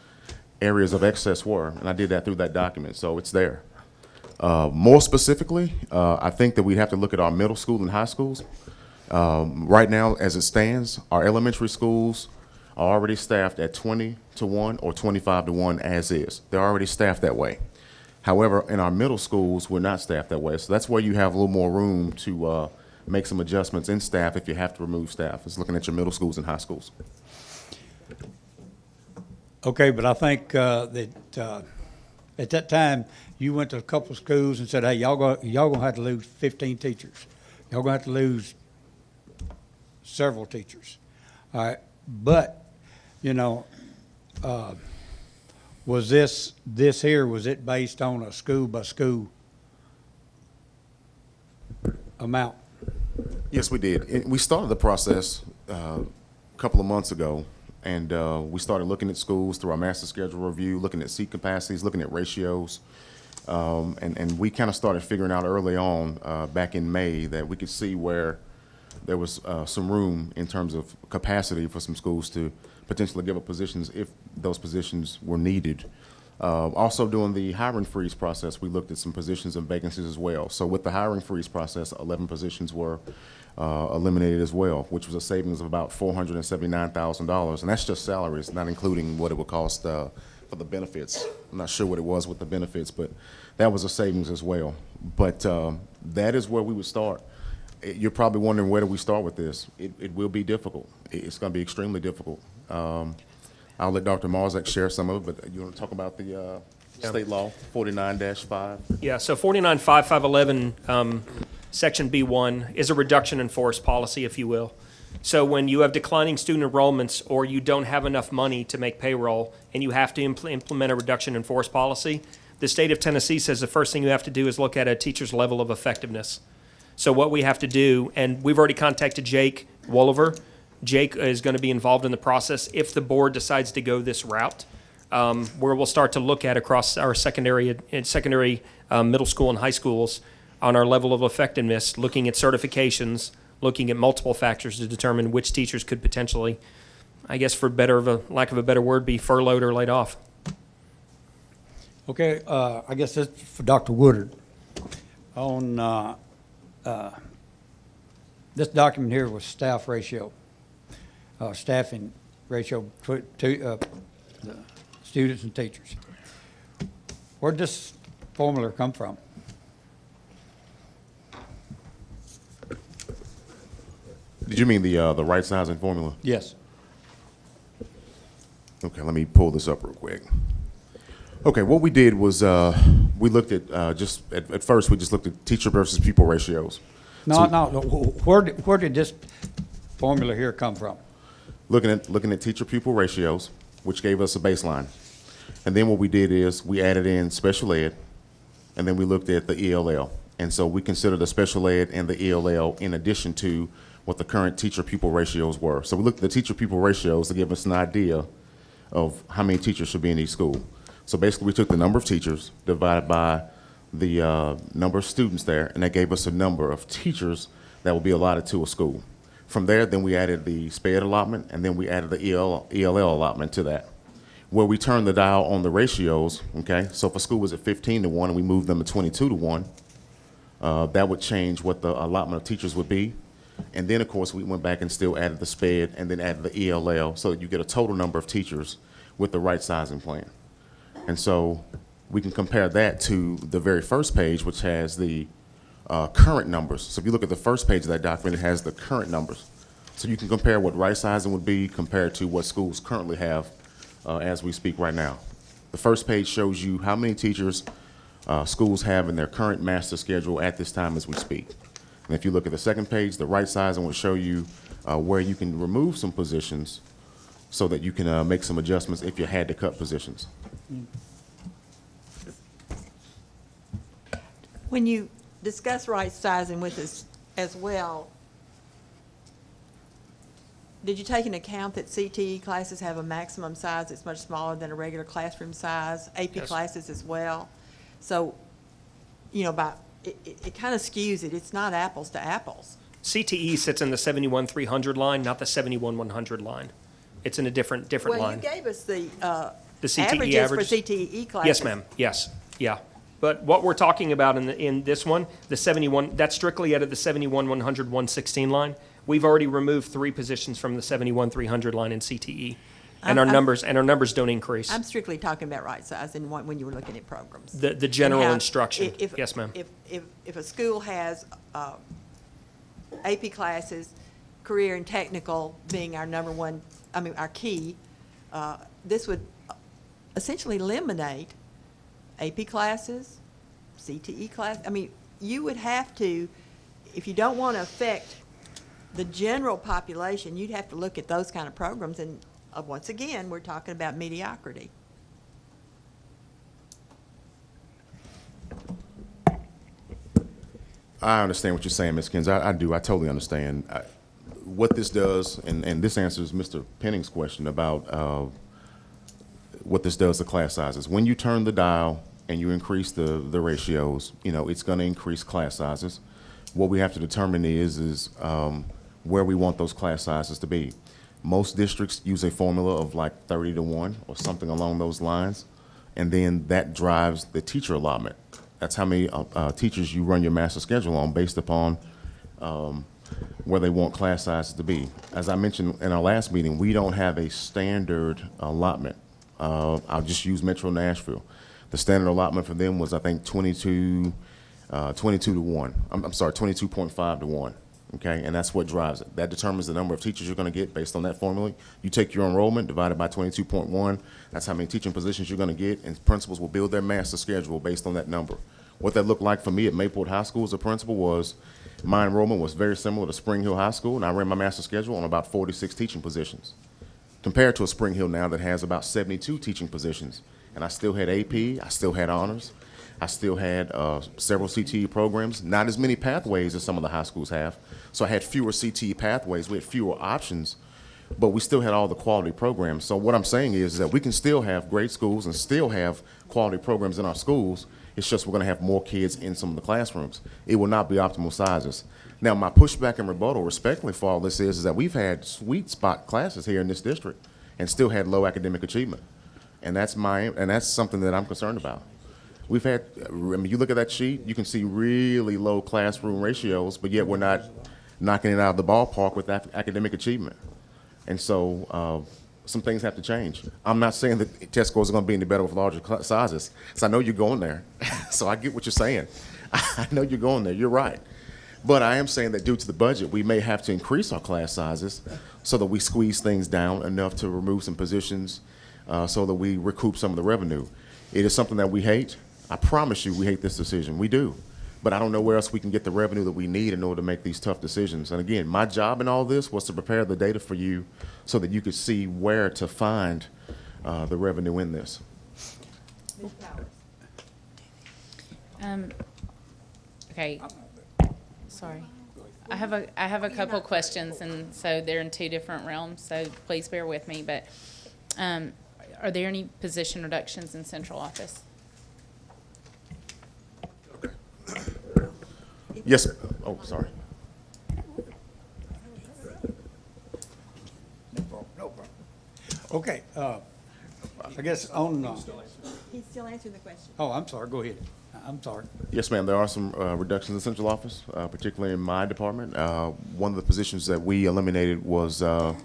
areas of excess were, and I did that through that document, so it's there. More specifically, I think that we'd have to look at our middle school and high schools. Right now, as it stands, our elementary schools are already staffed at 20-to-1 or 25-to-1 as is. They're already staffed that way. However, in our middle schools, we're not staffed that way. So that's where you have a little more room to make some adjustments in staff if you have to remove staff. It's looking at your middle schools and high schools. Okay, but I think that at that time, you went to a couple of schools and said, hey, y'all gonna have to lose 15 teachers. Y'all gonna have to lose several teachers. All right, but, you know, was this here, was it based on a school-by-school amount? Yes, we did. We started the process a couple of months ago, and we started looking at schools through our master schedule review, looking at seat capacities, looking at ratios, and we kind of started figuring out early on, back in May, that we could see where there was some room in terms of capacity for some schools to potentially give up positions if those positions were needed. Also, during the hiring freeze process, we looked at some positions and vacancies as well. So with the hiring freeze process, 11 positions were eliminated as well, which was a savings of about $479,000. And that's just salaries, not including what it would cost for the benefits. I'm not sure what it was with the benefits, but that was a savings as well. But that is where we would start. You're probably wondering, where do we start with this? It will be difficult. It's going to be extremely difficult. I'll let Dr. Marzek share some of it, but you want to talk about the state law, 49-5? Yeah, so 49.5511, Section B1 is a reduction in force policy, if you will. So when you have declining student enrollments or you don't have enough money to make payroll and you have to implement a reduction in force policy, the state of Tennessee says the first thing you have to do is look at a teacher's level of effectiveness. So what we have to do, and we've already contacted Jake Wolliver. Jake is going to be involved in the process if the board decides to go this route, where we'll start to look at across our secondary middle school and high schools on our level of effectiveness, looking at certifications, looking at multiple factors to determine which teachers could potentially, I guess for lack of a better word, be furloughed or laid off. Okay, I guess that's for Dr. Woodard. On this document here was staff ratio, staffing ratio to the students and teachers. Where'd this formula come from? Did you mean the right sizing formula? Yes. Okay, let me pull this up real quick. Okay, what we did was we looked at at first we just looked at teacher versus pupil ratios. No. Where did this formula here come from? looking at teacher-pupil ratios, which gave us a baseline. And then what we did is we added in special ed, and then we looked at the ELL. And so we considered the special ed and the ELL in addition to what the current teacher-pupil ratios were. So we looked at the teacher-pupil ratios to give us an idea of how many teachers should be in each school. So basically, we took the number of teachers divided by the number of students there, and that gave us a number of teachers that would be allotted to a school. From there, then we added the SPED allotment, and then we added the ELL allotment to that, where we turned the dial on the ratios, okay? So if a school was at 15 to 1 and we moved them to 22 to 1, that would change what the allotment of teachers would be. And then, of course, we went back and still added the SPED and then added the ELL so that you get a total number of teachers with the right sizing plan. And so we can compare that to the very first page, which has the current numbers. So if you look at the first page of that document, it has the current numbers. So you can compare what right sizing would be compared to what schools currently have as we speak right now. The first page shows you how many teachers schools have in their current master schedule at this time as we speak. And if you look at the second page, the right sizing will show you where you can remove some positions so that you can make some adjustments if you had to cut positions. When you discuss right sizing with us as well, did you take into account that CTE classes have a maximum size that's much smaller than a regular classroom size, AP Yes. classes as well? So, you know, it kind of skews it. It's not apples to apples. CTE sits in the 71,300 line, not the 71,100 line. It's in a different Well, line. you gave us the CTE averages for average? CTE classes. Yes, ma'am. Yes, yeah. But what we're talking about in this one, the 71, that's strictly out of the 71,100, 116 line. We've already removed 3 positions from the 71,300 line in CTE. And our numbers don't increase. I'm strictly talking about right sizing when you were looking at programs. The general And how- instruction. if- Yes, ma'am. If a school has AP classes, career and technical being our number one, our key, this would essentially eliminate AP classes, CTE class. You would have to, if you don't want to affect the general population, you'd have to look at those kind of programs. And once again, we're talking about mediocrity. I understand what you're saying, Ms. Kins. I do. I totally understand. What this does, and this answers Mr. Penning's question about what this does to class sizes. When you turn the dial and you increase the ratios, it's going to increase class sizes. What we have to determine is where we want those class sizes to be. Most districts use a formula of like 30 to 1 or something along those lines, and then that drives the teacher allotment. That's how many teachers you run your master schedule on based upon where they want class sizes to be. As I mentioned in our last meeting, we don't have a standard allotment. I'll just use Metro Nashville. The standard allotment for them was, I think, 22 to 1. I'm sorry, 22.5 to 1. Okay, and that's what drives it. That determines the number of teachers you're going to get based on that formula. You take your enrollment divided by 22.1. That's how many teaching positions you're going to get, and principals will build their master schedule based on that number. What that looked like for me at Mayport High School as a principal was my enrollment was very similar to Spring Hill High School, and I ran my master schedule on about 46 teaching positions, compared to a Spring Hill now that has about 72 teaching positions. And I still had AP, I still had honors, I still had several CTE programs, not as many pathways as some of the high schools have. So I had fewer CTE pathways, we had fewer options, but we still had all the quality programs. So what I'm saying is that we can still have great schools and still have quality programs in our schools. It's just we're going to have more kids in some of the classrooms. It will not be optimal sizes. Now, my pushback and rebuttal, respectfully, for all this is that we've had sweet spot classes here in this district and still had low academic achievement. And that's something that I'm concerned about. We've had, you look at that sheet, you can see really low classroom ratios, but yet we're not knocking it out of the ballpark with academic achievement. And so some things have to change. I'm not saying that test scores are going to be any better with larger sizes, so I know you're going there. So I get what you're saying. I know you're going there. You're right. But I am saying that due to the budget, we may have to increase our class sizes so that we squeeze things down enough to remove some positions so that we recoup some of the revenue. It is something that we hate. I promise you we hate this decision. We do. but I don't know where else we can get the revenue that we need in order to make these tough decisions. And again, my job in all this was to prepare the data for you so that you could see where to find the revenue in this. Ms. Powers? Okay, sorry. I have a couple questions, and so they're in two different realms, so please bear with me, but, are there any position reductions in central office? Yes, oh, sorry. Okay, I guess on, He's still answering the question. oh, I'm sorry, go ahead. I'm sorry. Yes, ma'am, there are some reductions in central office, particularly in my department. One of the positions that we eliminated was the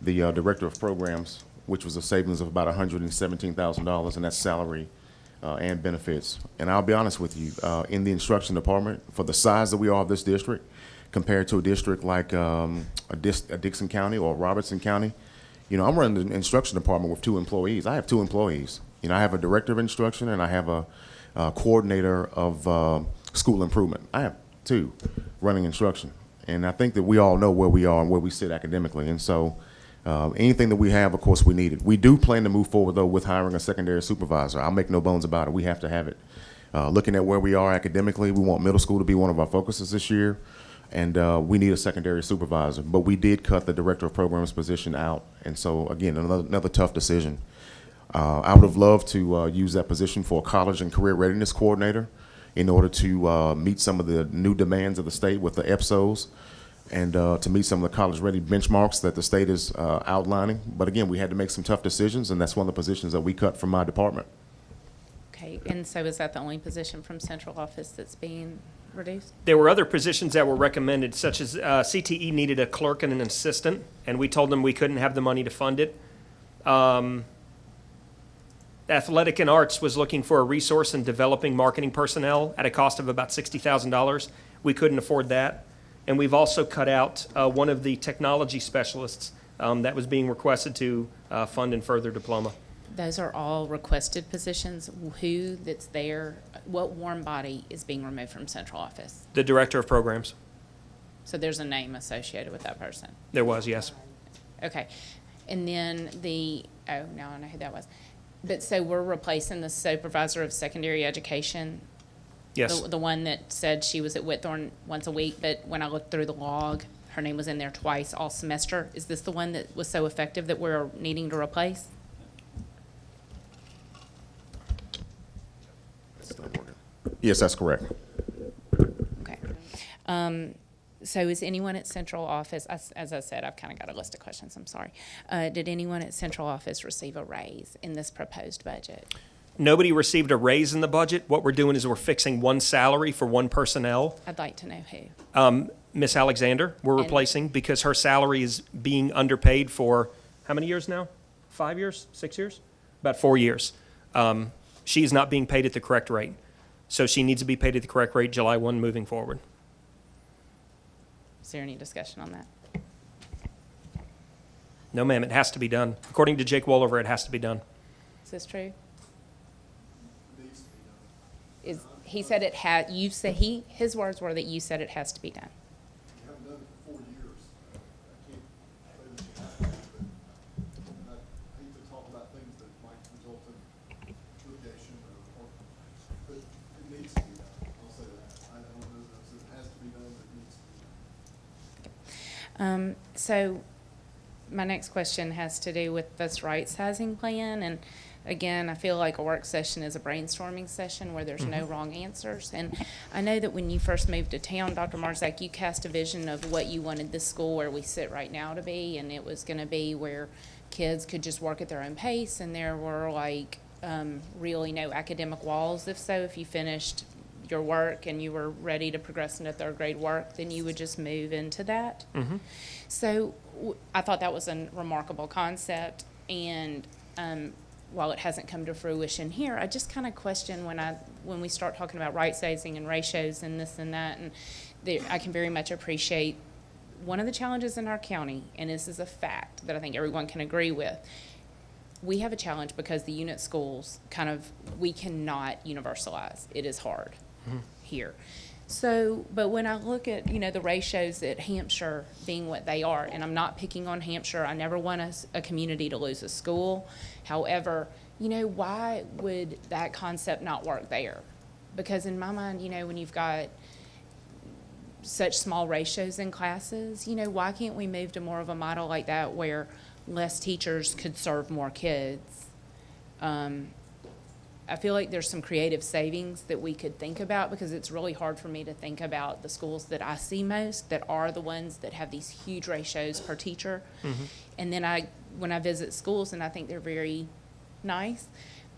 director of programs, which was a savings of about $117,000, and that's salary and benefits. And I'll be honest with you, in the instruction department, for the size that we are of this district, compared to a district like a Dixon County or Robertson County, you know, I'm running the instruction department with 2 employees. I have 2 employees. You know, I have a director of instruction and I have a coordinator of school improvement. I have 2 running instruction. And I think that we all know where we are and where we sit academically. And so anything that we have, of course, we need it. We do plan to move forward, though, with hiring a secondary supervisor. I'll make no bones about it. We have to have it. Looking at where we are academically, we want middle school to be one of our focuses this year. And we need a secondary supervisor. But we did cut the director of programs position out. And so, again, another tough decision. I would have loved to use that position for a college and career readiness coordinator in order to meet some of the new demands of the state with the EPSOs and to meet some of the college-ready benchmarks that the state is outlining. But again, we had to make some tough decisions, and that's one of the positions that we cut from my department. Okay, and so is that the only position from central office that's being reduced? There were other positions that were recommended, such as CTE needed a clerk and an assistant, and we told them we couldn't have the money to fund it. Athletic and Arts was looking for a resource in developing marketing personnel at a cost of about $60,000. We couldn't afford that. And we've also cut out one of the technology specialists that was being requested to fund and further diploma. Those are all requested positions. Who that's there, what warm body is being removed from central office? The director of programs. So there's a name associated with that person. There was, yes. Okay. And then now I know who that was. But so we're replacing the supervisor of secondary education? Yes. The one that said she was at Whitthorne once a week, but when I looked through the log, her name was in there twice all semester. Is this the one that was so effective that we're needing to replace? Yes, that's correct. Okay. So is anyone at central office, as I said, I've kind of got a list of questions, I'm sorry. Did anyone at central office receive a raise in this proposed budget? Nobody received a raise in the budget. What we're doing is we're fixing one salary for one personnel. I'd like to know who. Miss Alexander, we're And- replacing because her salary is being underpaid for how many years now? 5 years? 6 years? About 4 years. She is not being paid at the correct rate. So she needs to be paid at the correct rate July 1 moving forward. Is there any discussion on that? No, ma'am, it has to be done. According to Jake Wolliver, it has to be done. Is this true? He said it had, you said, his words were that you said it has to be done. You haven't done it for 4 years. I can't say that you have to, but I hate to talk about things that might result in litigation but it needs to be done. I'll say that. I don't know that it has to be done, but it needs to be done. So my next question has to do with this right-sizing plan, and again, I feel like a work session is a brainstorming session where there's no wrong answers. And I know that when you first moved to town, Dr. Marzak, you cast a vision of what you wanted this school where we sit right now to be, and it was gonna be where kids could just work at their own pace, and there were like, really no academic walls. If you finished your work and you were ready to progress into third grade work, then you would just move into that. So I thought that was a remarkable concept, and while it hasn't come to fruition here, I just kind of question when we start talking about right sizing and ratios and this and that, and I can very much appreciate one of the challenges in our county, and this is a fact that I think everyone can agree with. We have a challenge because the unit schools we cannot universalize. It is hard here. So, but when I look at, the ratios at Hampshire being what they are, and I'm not picking on Hampshire, I never want a community to lose a school. However, why would that concept not work there? Because in my mind, when you've got such small ratios in classes, why can't we move to more of a model like that where less teachers could serve more kids? I feel like there's some creative savings that we could think about, because it's really hard for me to think about the schools that I see most that are the ones that have these huge ratios per teacher. And then when I visit schools, and I think they're very nice,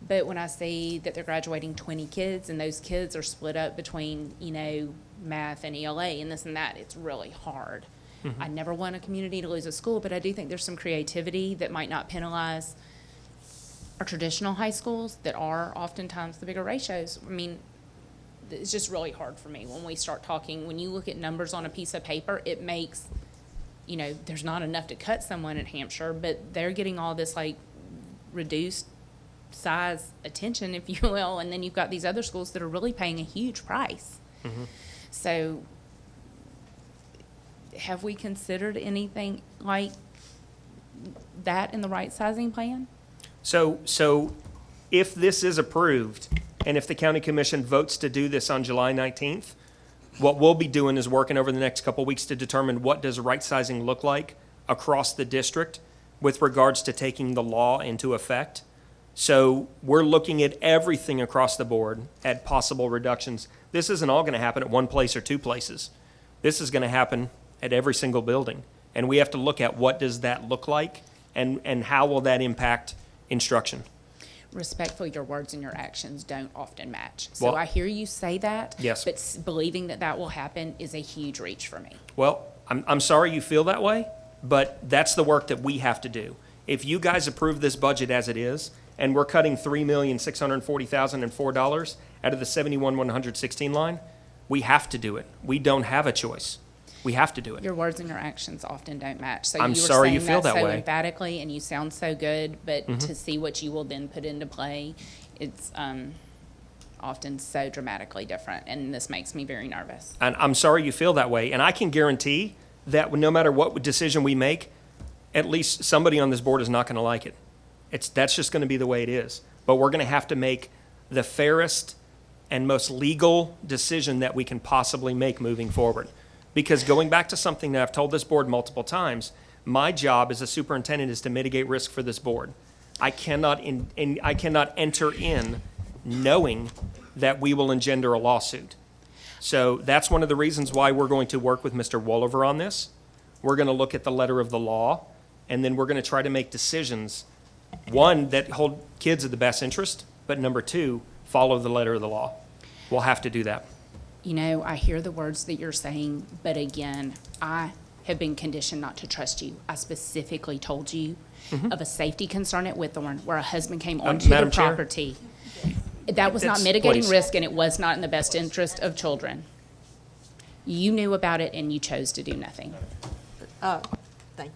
but when I see that they're graduating 20 kids and those kids are split up between, math and ELA and this and that, it's really hard. I never want a community to lose a school, but I do think there's some creativity that might not penalize our traditional high schools that are oftentimes the bigger ratios. I mean, it's just really hard for me when we start talking. When you look at numbers on a piece of paper, it makes, there's not enough to cut someone at Hampshire, but they're getting all this like reduced size attention, if you will, and then you've got these other schools that are really paying a huge price. So have we considered anything like that in the right sizing plan? So if this is approved, and if the county commission votes to do this on July 19th, what we'll be doing is working over the next couple of weeks to determine what does right sizing look like across the district with regards to taking the law into effect. So we're looking at everything across the board at possible reductions. This isn't all going to happen at one place or two places. This is going to happen at every single building. And we have to look at what does that look like, and how will that impact instruction. Respectfully, your words and your actions don't often match. So Well, I hear you say that, Yes. but believing that that will happen is a huge reach for me. Well, I'm sorry you feel that way, but that's the work that we have to do. If you guys approve this budget as it is, and we're cutting $3,640,004 out of the 71,116 line, we have to do it. We don't have a choice. We have to do it. Your words and your actions often don't match. So I'm you were sorry saying you feel that so way. emphatically, and you sound so good, but to see what you will then put into play, it's often so dramatically different, and this makes me very nervous. And I'm sorry you feel that way. And I can guarantee that no matter what decision we make, at least somebody on this board is not going to like it. That's just going to be the way it is. But we're going to have to make the fairest and most legal decision that we can possibly make moving forward. Because going back to something that I've told this board multiple times, my job as a superintendent is to mitigate risk for this board. I cannot enter in knowing that we will engender a lawsuit. So that's one of the reasons why we're going to work with Mr. Wolliver on this. We're going to look at the letter of the law, and then we're going to try to make decisions, one, that hold kids at the best interest, but number two, follow the letter of the law. We'll have to do that. I hear the words that you're saying, but again, I have been conditioned not to trust you. I specifically told you of a safety concern at Whitthorne where a husband came onto the Madam Chair? property. That was not That's- mitigating please. risk, and it was not in the best interest of children. You knew about it, and you chose to do nothing. Thank you.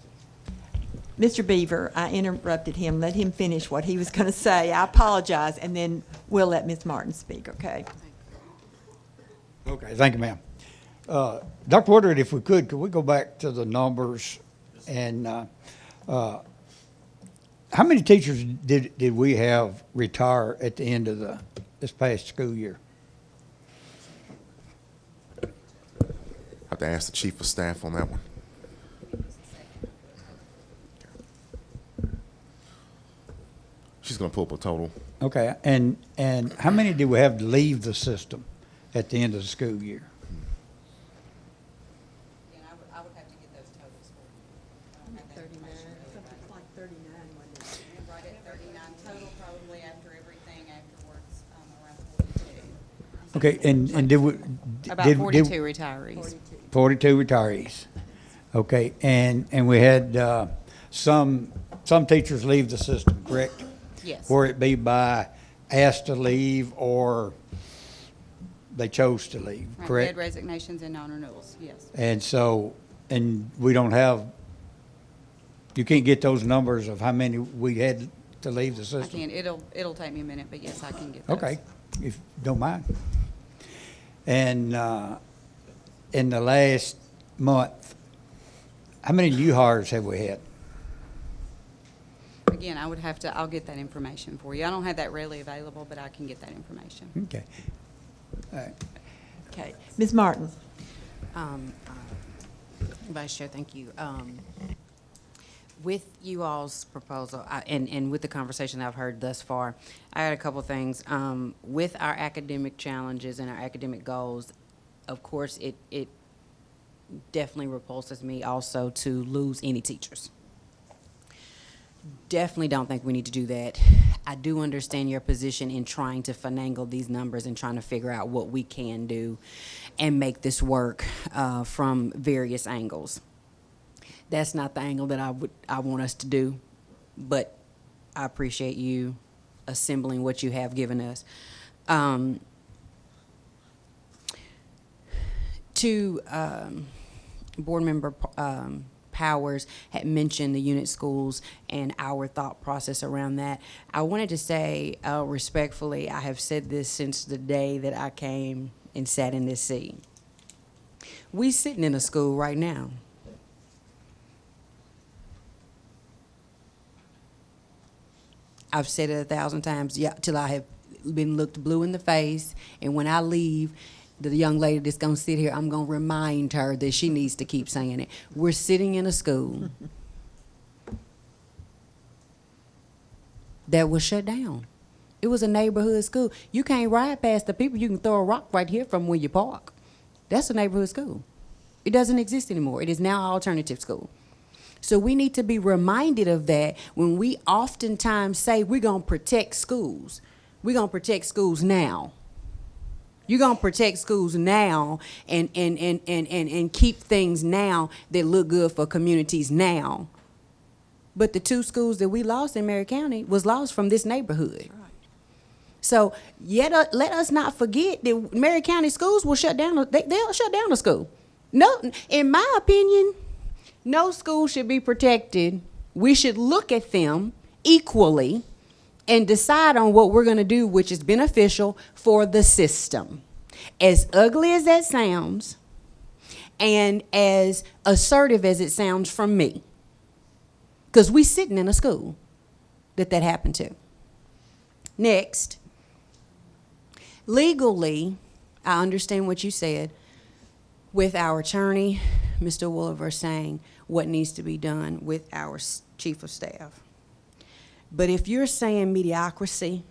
Mr. Beaver, I interrupted him. Let him finish what he was going to say. I apologize, and then we'll let Ms. Martin speak, okay? Okay, thank you, ma'am. Dr. Woodard, if we could we go back to the numbers? And how many teachers did we have retire at the end of this past school year? I have to ask the chief of staff on that one. She's going to pull up a total. Okay, and how many did we have to leave the system at the end of the school year? And I would have to get those totals for you. I don't have that information available. Like 39, wasn't it? Right at 39 total, probably after everything afterwards, around 42. Okay, and did we? About did- 42 retirees. 42 retirees. Okay, and we had some teachers leave the system, correct? Yes. Whether it be by asked to leave or they chose to leave, Right, correct? Dead resignations and non-renewals, yes. And so, and we don't have, you can't get those numbers of how many we had to leave the I system? can, it'll take me a minute, but yes, I can get those. Okay, if you don't mind. And in the last month, how many new hires have we had? Again, I'll get that information for you. I don't have that readily available, but I can get that information. Okay. All right. Okay. Ms. Martin? Vice Chair, thank you. With you all's proposal, and with the conversation I've heard thus far, I had a couple things. With our academic challenges and our academic goals, of course, it definitely repulses me also to lose any teachers. Definitely don't think we need to do that. I do understand your position in trying to finagle these numbers and trying to figure out what we can do and make this work from various angles. That's not the angle that I want us to do, but I appreciate you assembling what you have given us. To Board Member Powers had mentioned the unit schools and our thought process around that. I wanted to say respectfully, I have said this since the day that I came and sat in this seat. We sitting in a school right now. I've said it 1,000 times, yeah, till I have been looked blue in the face, and when I leave, the young lady that's gonna sit here, I'm gonna remind her that she needs to keep saying it. We're sitting in a school that was shut down. It was a neighborhood school. You can't ride past the people. You can throw a rock right here from where you park. That's a neighborhood school. It doesn't exist anymore. It is now an alternative school. So we need to be reminded of that when we oftentimes say we're gonna protect schools. We're gonna protect schools now. You're going to protect schools now and keep things now that look good for communities now. But the 2 schools that we lost in Mary County was lost from this neighborhood. Right. So let us not forget that Mary County schools will shut down. They'll shut down a school. No, in my opinion, no school should be protected. We should look at them equally and decide on what we're going to do, which is beneficial for the system. As ugly as that sounds, and as assertive as it sounds from me, because we sitting in a school that happened to. Next, legally, I understand what you said with our attorney, Mr. Wolliver, saying what needs to be done with our chief of staff. But if you're saying mediocrity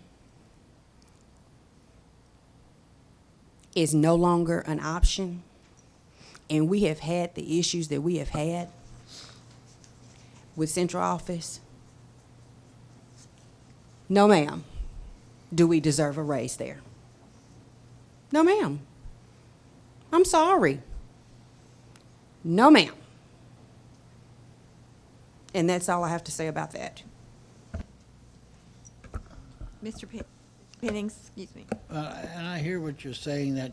is no longer an option, and we have had the issues that we have had with central office, no ma'am, do we deserve a raise there. No ma'am. I'm sorry. No ma'am. And that's all I have to say about that. Mr. Pennings, excuse me. And I hear what you're saying, that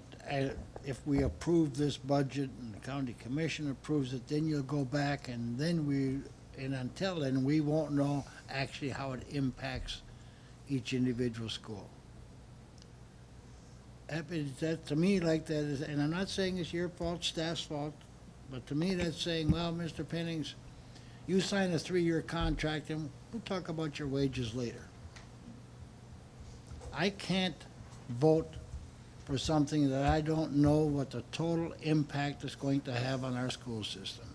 if we approve this budget and the county commission approves it, then you'll go back and then until then, we won't know actually how it impacts each individual school. That to me, like that is, and I'm not saying it's your fault, staff's fault, but to me that's saying, well, Mr. Pennings, you sign a 3-year contract and we'll talk about your wages later. I can't vote for something that I don't know what the total impact is going to have on our school system.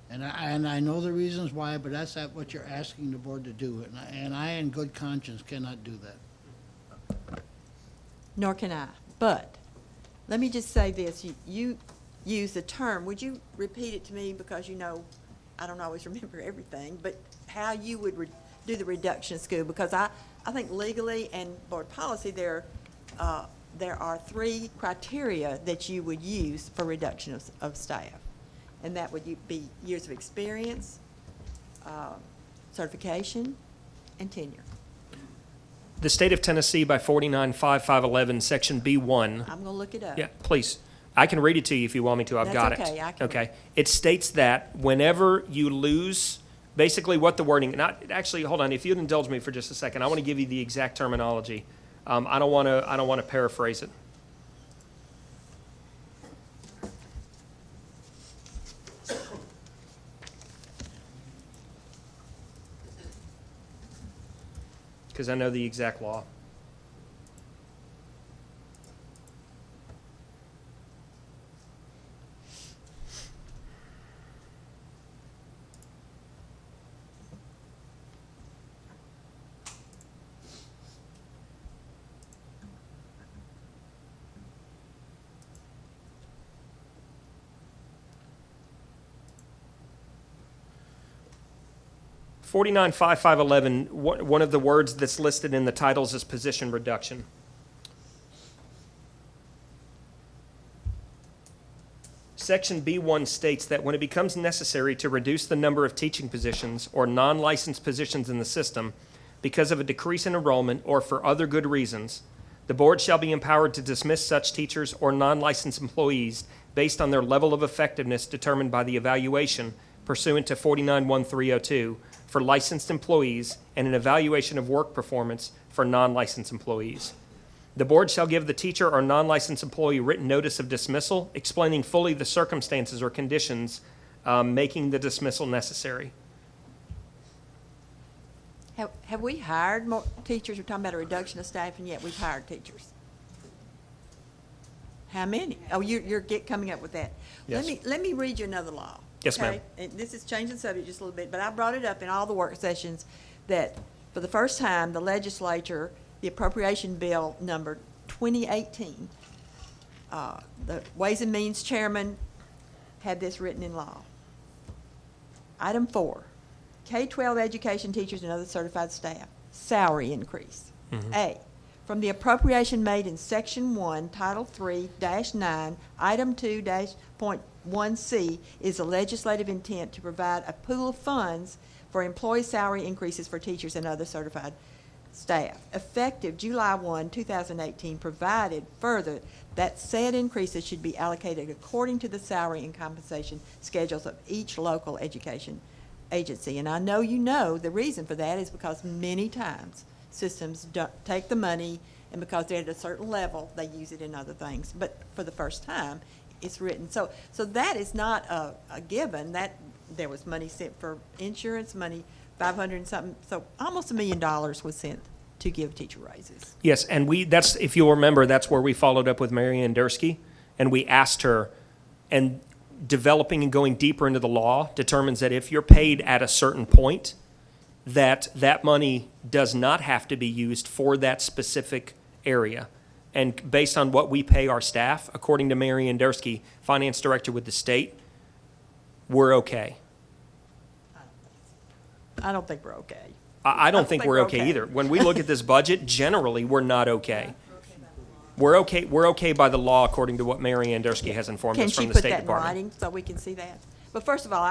And I know the reasons why, but that's not what you're asking the board to do. And I in good conscience cannot do that. Nor can I. But let me just say this. You use the term. Would you repeat it to me? Because, you know, I don't always remember everything. But how you would do the reduction of school. Because I think legally and board policy there are 3 criteria that you would use for reduction of staff. And that would be years of experience, certification, and tenure. The state of Tennessee by 49.5.511, section B1. I'm going to look it up. Yeah, please. I can read it to you if you want me to. I've got it. That's okay. I can. Okay. It states that whenever you lose, basically what the wording, actually, hold on. If you'd indulge me for just a second, I want to give you the exact terminology. I don't want to paraphrase it. because I know the exact law. One of the words that's listed in the titles is position reduction. Section B1 states that when it becomes necessary to reduce the number of teaching positions or non-licensed positions in the system because of a decrease in enrollment or for other good reasons, the board shall be empowered to dismiss such teachers or non-licensed employees based on their level of effectiveness determined by the evaluation pursuant to 49-1302 for licensed employees and an evaluation of work performance for non-licensed employees. The board shall give the teacher or non-licensed employee written notice of dismissal, explaining fully the circumstances or conditions making the dismissal necessary. Have we hired more teachers? We're talking about a reduction of staff, and yet we've hired teachers. How many? Oh, you're coming up with that. Yes. Let me read you another law. Yes, ma'am. Okay? And this is changing the subject just a little bit, but I brought it up in all the work sessions that for the first time, the legislature, the appropriation bill number 2018, the Ways and Means Chairman had this written in law. Item 4, K-12 education teachers and other certified staff, salary increase. A, from the appropriation made in Section 1, Title 3-9, Item 2-.1C is the legislative intent to provide a pool of funds for employee salary increases for teachers and other certified staff, effective July 1, 2018, provided further that said increases should be allocated according to the salary and compensation schedules of each local education agency. And I know you know the reason for that is because many times systems don't take the money, and because they're at a certain level, they use it in other things. But for the first time, it's written. So that is not a given. That there was money sent for insurance, money, 500 and something. So almost $1 million was sent to give teacher raises. Yes, and that's, if you'll remember, that's where we followed up with Mary Ann Dursky, and we asked her, and developing and going deeper into the law determines that if you're paid at a certain point, that money does not have to be used for that specific area. And based on what we pay our staff, according to Mary Ann Dursky, finance director with the state, we're okay. I don't think we're okay. I don't think we're okay either. When we look at this budget, generally, we're not okay. We're okay by the law, according to what Mary Ann Dursky has informed us from the State Can she put that in Department. writing so we can see that? But first of all,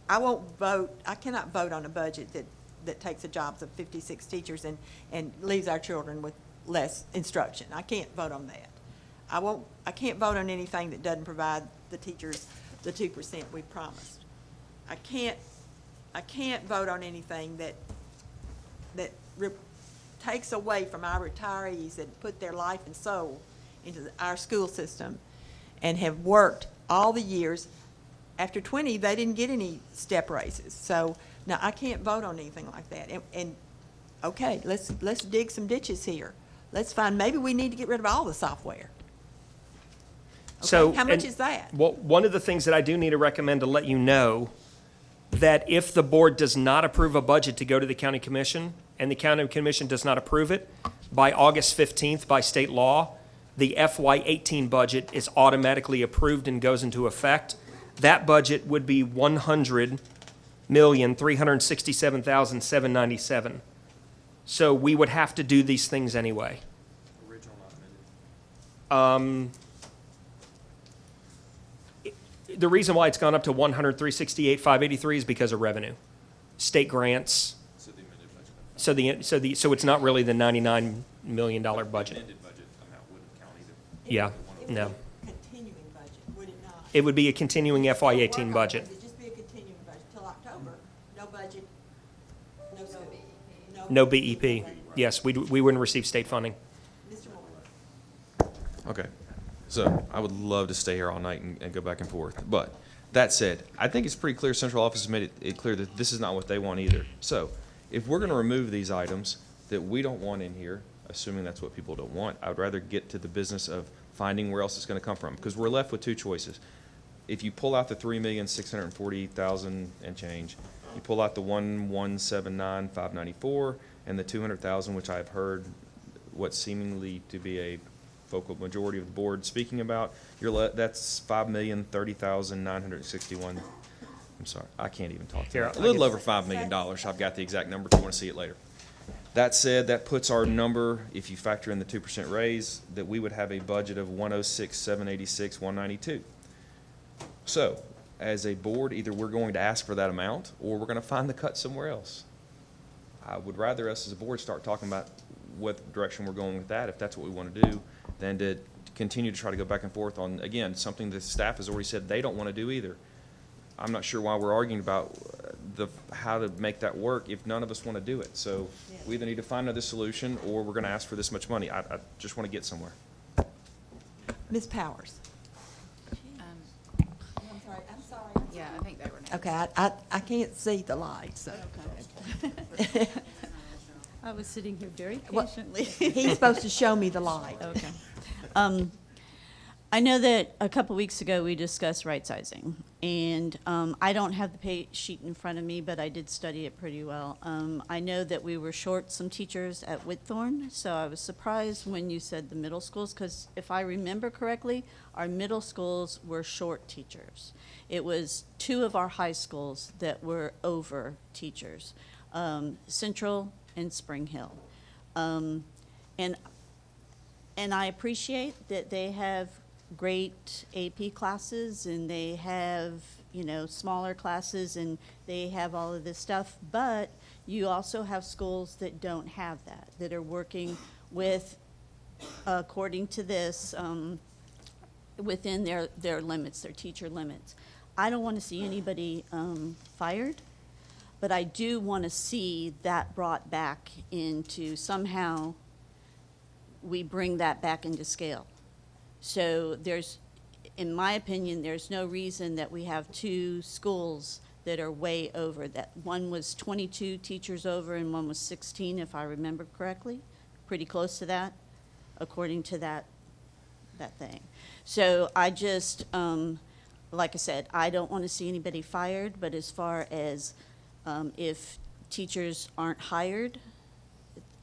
I won't vote, I cannot vote on a budget that takes the jobs of 56 teachers and leaves our children with less instruction. I can't vote on that. I can't vote on anything that doesn't provide the teachers the 2% we promised. I can't vote on anything that takes away from our retirees that put their life and soul into our school system and have worked all the years. After 20, they didn't get any step raises. So, now, I can't vote on anything like that. And okay, let's dig some ditches here. Let's find, maybe we need to get rid of all the software. Okay, So, how much is that? Well, one of the things that I do need to recommend to let you know, that if the board does not approve a budget to go to the county commission, and the county commission does not approve it, by August 15th, by state law, the FY18 budget is automatically approved and goes into effect. That budget would be $100,367,797. So we would have to do these things anyway. Original not amended. The reason why it's gone up to 100,368,583 is because of revenue, state grants. So the amended budget. So it's not really the $99 million budget. Amended budget amount wouldn't count either. Yeah, It would no. be a continuing budget, would it not? It would be a continuing Work on FY18 it. budget. It'd just be a continuing budget till October. No budget, no school. No BEP. Yes, we wouldn't receive state funding. Mr. Moore. Okay, so I would love to stay here all night and go back and forth. But that said, I think it's pretty clear, central office has made it clear that this is not what they want either. So If we're gonna remove these items that we don't want in here, assuming that's what people don't want, I would rather get to the business of finding where else it's gonna come from, because we're left with two choices. If you pull out the 3,640,000 and change, you pull out the 1,179,594 and the 200,000, which I've heard what seemingly to be a vocal majority of the board speaking about, that's 5,030,961. I'm sorry, I can't even talk to Here, that. A I little guess- over $5 million. I've got the exact number if you want to see it later. That said, that puts our number, if you factor in the 2% raise, that we would have a budget of 106,786, 192. So, as a board, either we're going to ask for that amount or we're going to find the cut somewhere else. I would rather us as a board start talking about what direction we're going with that, if that's what we want to do, than to continue to try to go back and forth on, again, something the staff has already said they don't want to do either. I'm not sure why we're arguing about how to make that work if none of us want to do it. So we either need to find another solution or we're going to ask for this much money. I just want to get somewhere. Ms. Powers? Yeah, I think they were. Okay, I can't see the light, so. I was sitting here very Well, patiently. He's supposed to show me the light. Okay. I know that a couple weeks ago we discussed right sizing, and I don't have the pay sheet in front of me, but I did study it pretty well. I know that we were short some teachers at Whitthorne, so I was surprised when you said the middle schools, because if I remember correctly, our middle schools were short teachers. It was 2 of our high schools that were over teachers, Central and Spring Hill. And I appreciate that they have great AP classes and they have, you know, smaller classes and they have all of this stuff, but you also have schools that don't have that, that are working with, according to this, within their limits, their teacher limits. I don't want to see anybody fired, but I do want to see that brought back into somehow we bring that back into scale. So there's, in my opinion, there's no reason that we have 2 schools that are way over. That one was 22 teachers over and one was 16, if I remember correctly, pretty close to that, according to that thing. So I just, like I said, I don't want to see anybody fired, but as far as if teachers aren't hired,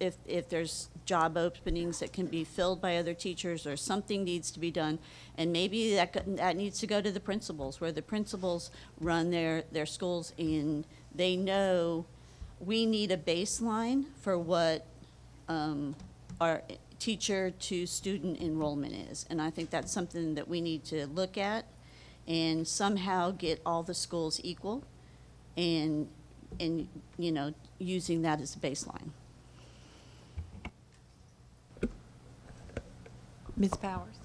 if there's job openings that can be filled by other teachers or something needs to be done, and maybe that needs to go to the principals, where the principals run their schools and they know we need a baseline for what our teacher to student enrollment is. And I think that's something that we need to look at and somehow get all the schools equal and you know, using that as a baseline. Ms. Powers?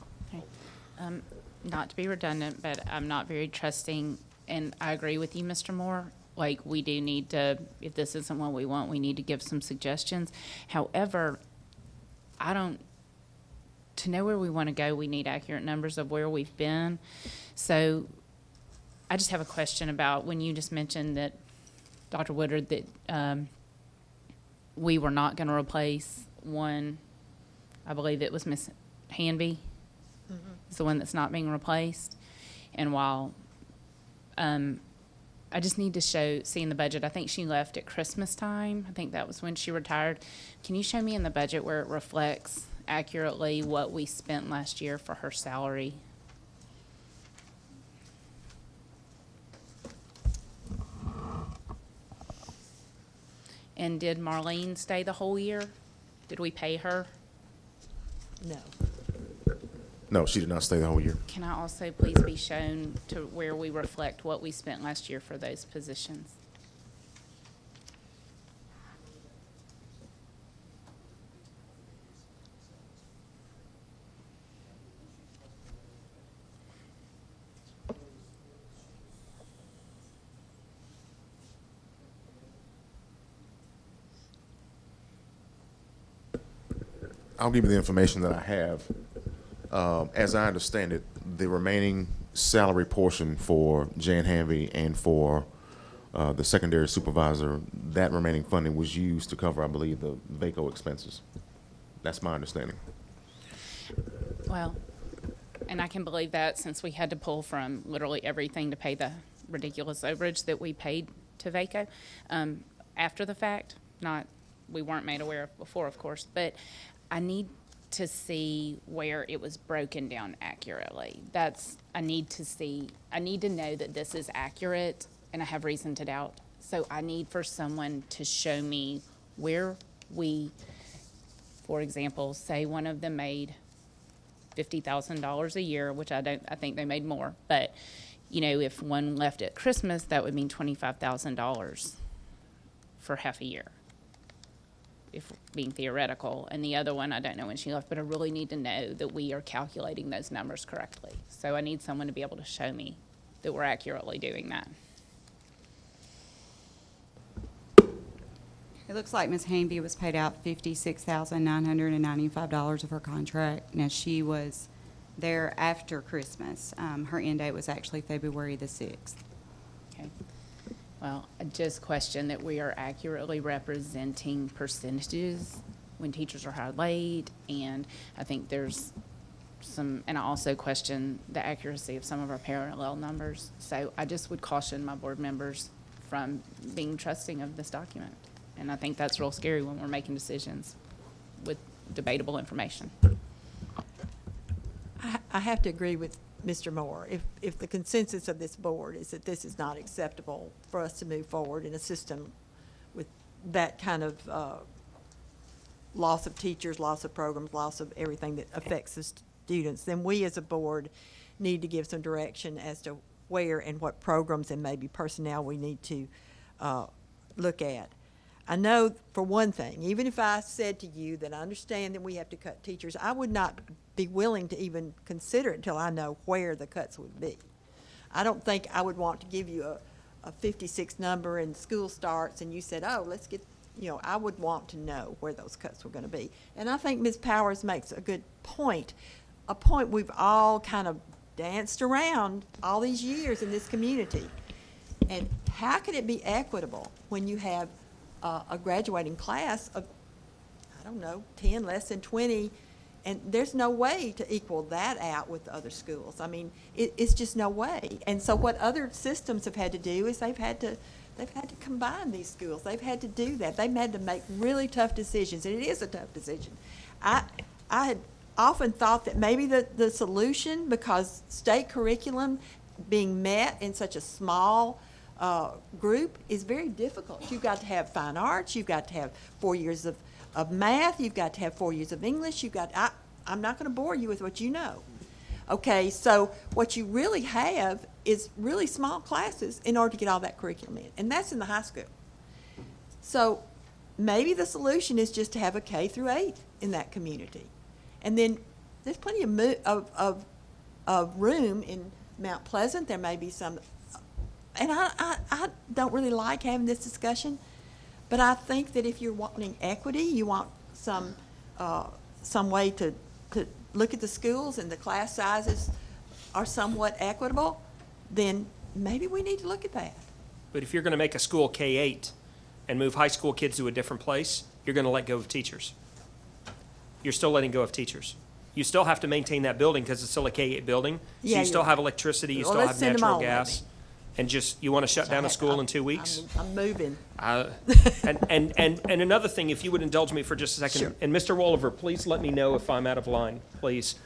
Not to be redundant, but I'm not very trusting, and I agree with you, Mr. Moore. Like, we do need to, if this isn't what we want, we need to give some suggestions. However, to know where we want to go, we need accurate numbers of where we've been. So I just have a question about when you just mentioned that, Dr. Woodard, that we were not going to replace one, I believe it was Miss Hanby, is the one that's not being replaced. And while I just need to see in the budget, I think she left at Christmas time. I think that was when she retired. Can you show me in the budget where it reflects accurately what we spent last year for her salary? And did Marlene stay the whole year? Did we pay her? No. No, she did not stay the whole year. Can I also please be shown to where we reflect what we spent last year for those positions? I'll give you the information that I have. As I understand it, the remaining salary portion for Jan Hanvey and for the secondary supervisor, that remaining funding was used to cover, I believe, the VACO expenses. That's my understanding. Well, and I can believe that since we had to pull from literally everything to pay the ridiculous overage that we paid to VACO after the fact. We weren't made aware of before, of course, but I need to see where it was broken down accurately. I need to know that this is accurate, and I have reason to doubt. So I need for someone to show me where for example, say one of them made $50,000 a year, which I think they made more, but if one left at Christmas, that would mean $25,000 for half a year, if being theoretical. And the other one, I don't know when she left, but I really need to know that we are calculating those numbers correctly. So I need someone to be able to show me that we're accurately doing that. It looks like Ms. Hanby was paid out $56,995 of her contract. Now, she was there after Christmas. Her end date was actually February the 6th. Okay. Well, I just question that we are accurately representing percentages when teachers are hired late, and I think there's and I also question the accuracy of some of our parallel numbers. So I just would caution my board members from being trusting of this document. And I think that's real scary when we're making decisions with debatable information. I have to agree with Mr. Moore. If the consensus of this board is that this is not acceptable for us to move forward in a system with that kind of loss of teachers, loss of programs, loss of everything that affects the students, then we as a board need to give some direction as to where and what programs and maybe personnel we need to look at. I know, for one thing, even if I said to you that I understand that we have to cut teachers, I would not be willing to even consider it until I know where the cuts would be. I don't think I would want to give you a 56 number and school starts and you said, oh, let's get, I would want to know where those cuts were going to be. And I think Ms. Powers makes a good point, a point we've all kind of danced around all these years in this community. And how can it be equitable when you have a graduating class of, 10, less than 20, and there's no way to equal that out with other schools. I mean, it's just no way. And so what other systems have had to do is they've had to combine these schools. They've had to do that. They've had to make really tough decisions, and it is a tough decision. I had often thought that maybe the solution, because state curriculum being met in such a small group is very difficult. You've got to have fine arts, you've got to have 4 years of math, you've got to have 4 years of English, I'm not going to bore you with what you know. Okay, so what you really have is really small classes in order to get all that curriculum in, and that's in the high school. So maybe the solution is just to have a K through 8 in that community. And then there's plenty of room in Mount Pleasant. There may be some. And I don't really like having this discussion, but I think that if you're wanting equity, you want some way to look at the schools and the class sizes are somewhat equitable, then maybe we need to look at that. But if you're going to make a school K-8 and move high school kids to a different place, you're going to let go of teachers. You're still letting go of teachers. You still have to maintain that building because it's still a K-8 building. So Yeah, you still have electricity, you Well, still let's have send 'em natural on with gas. me. And you want to shut down a school in 2 weeks? I'm moving. And another thing, if you would indulge me for just a second, Sure. and Mr. Wolliver, please let me know if I'm out of line, please.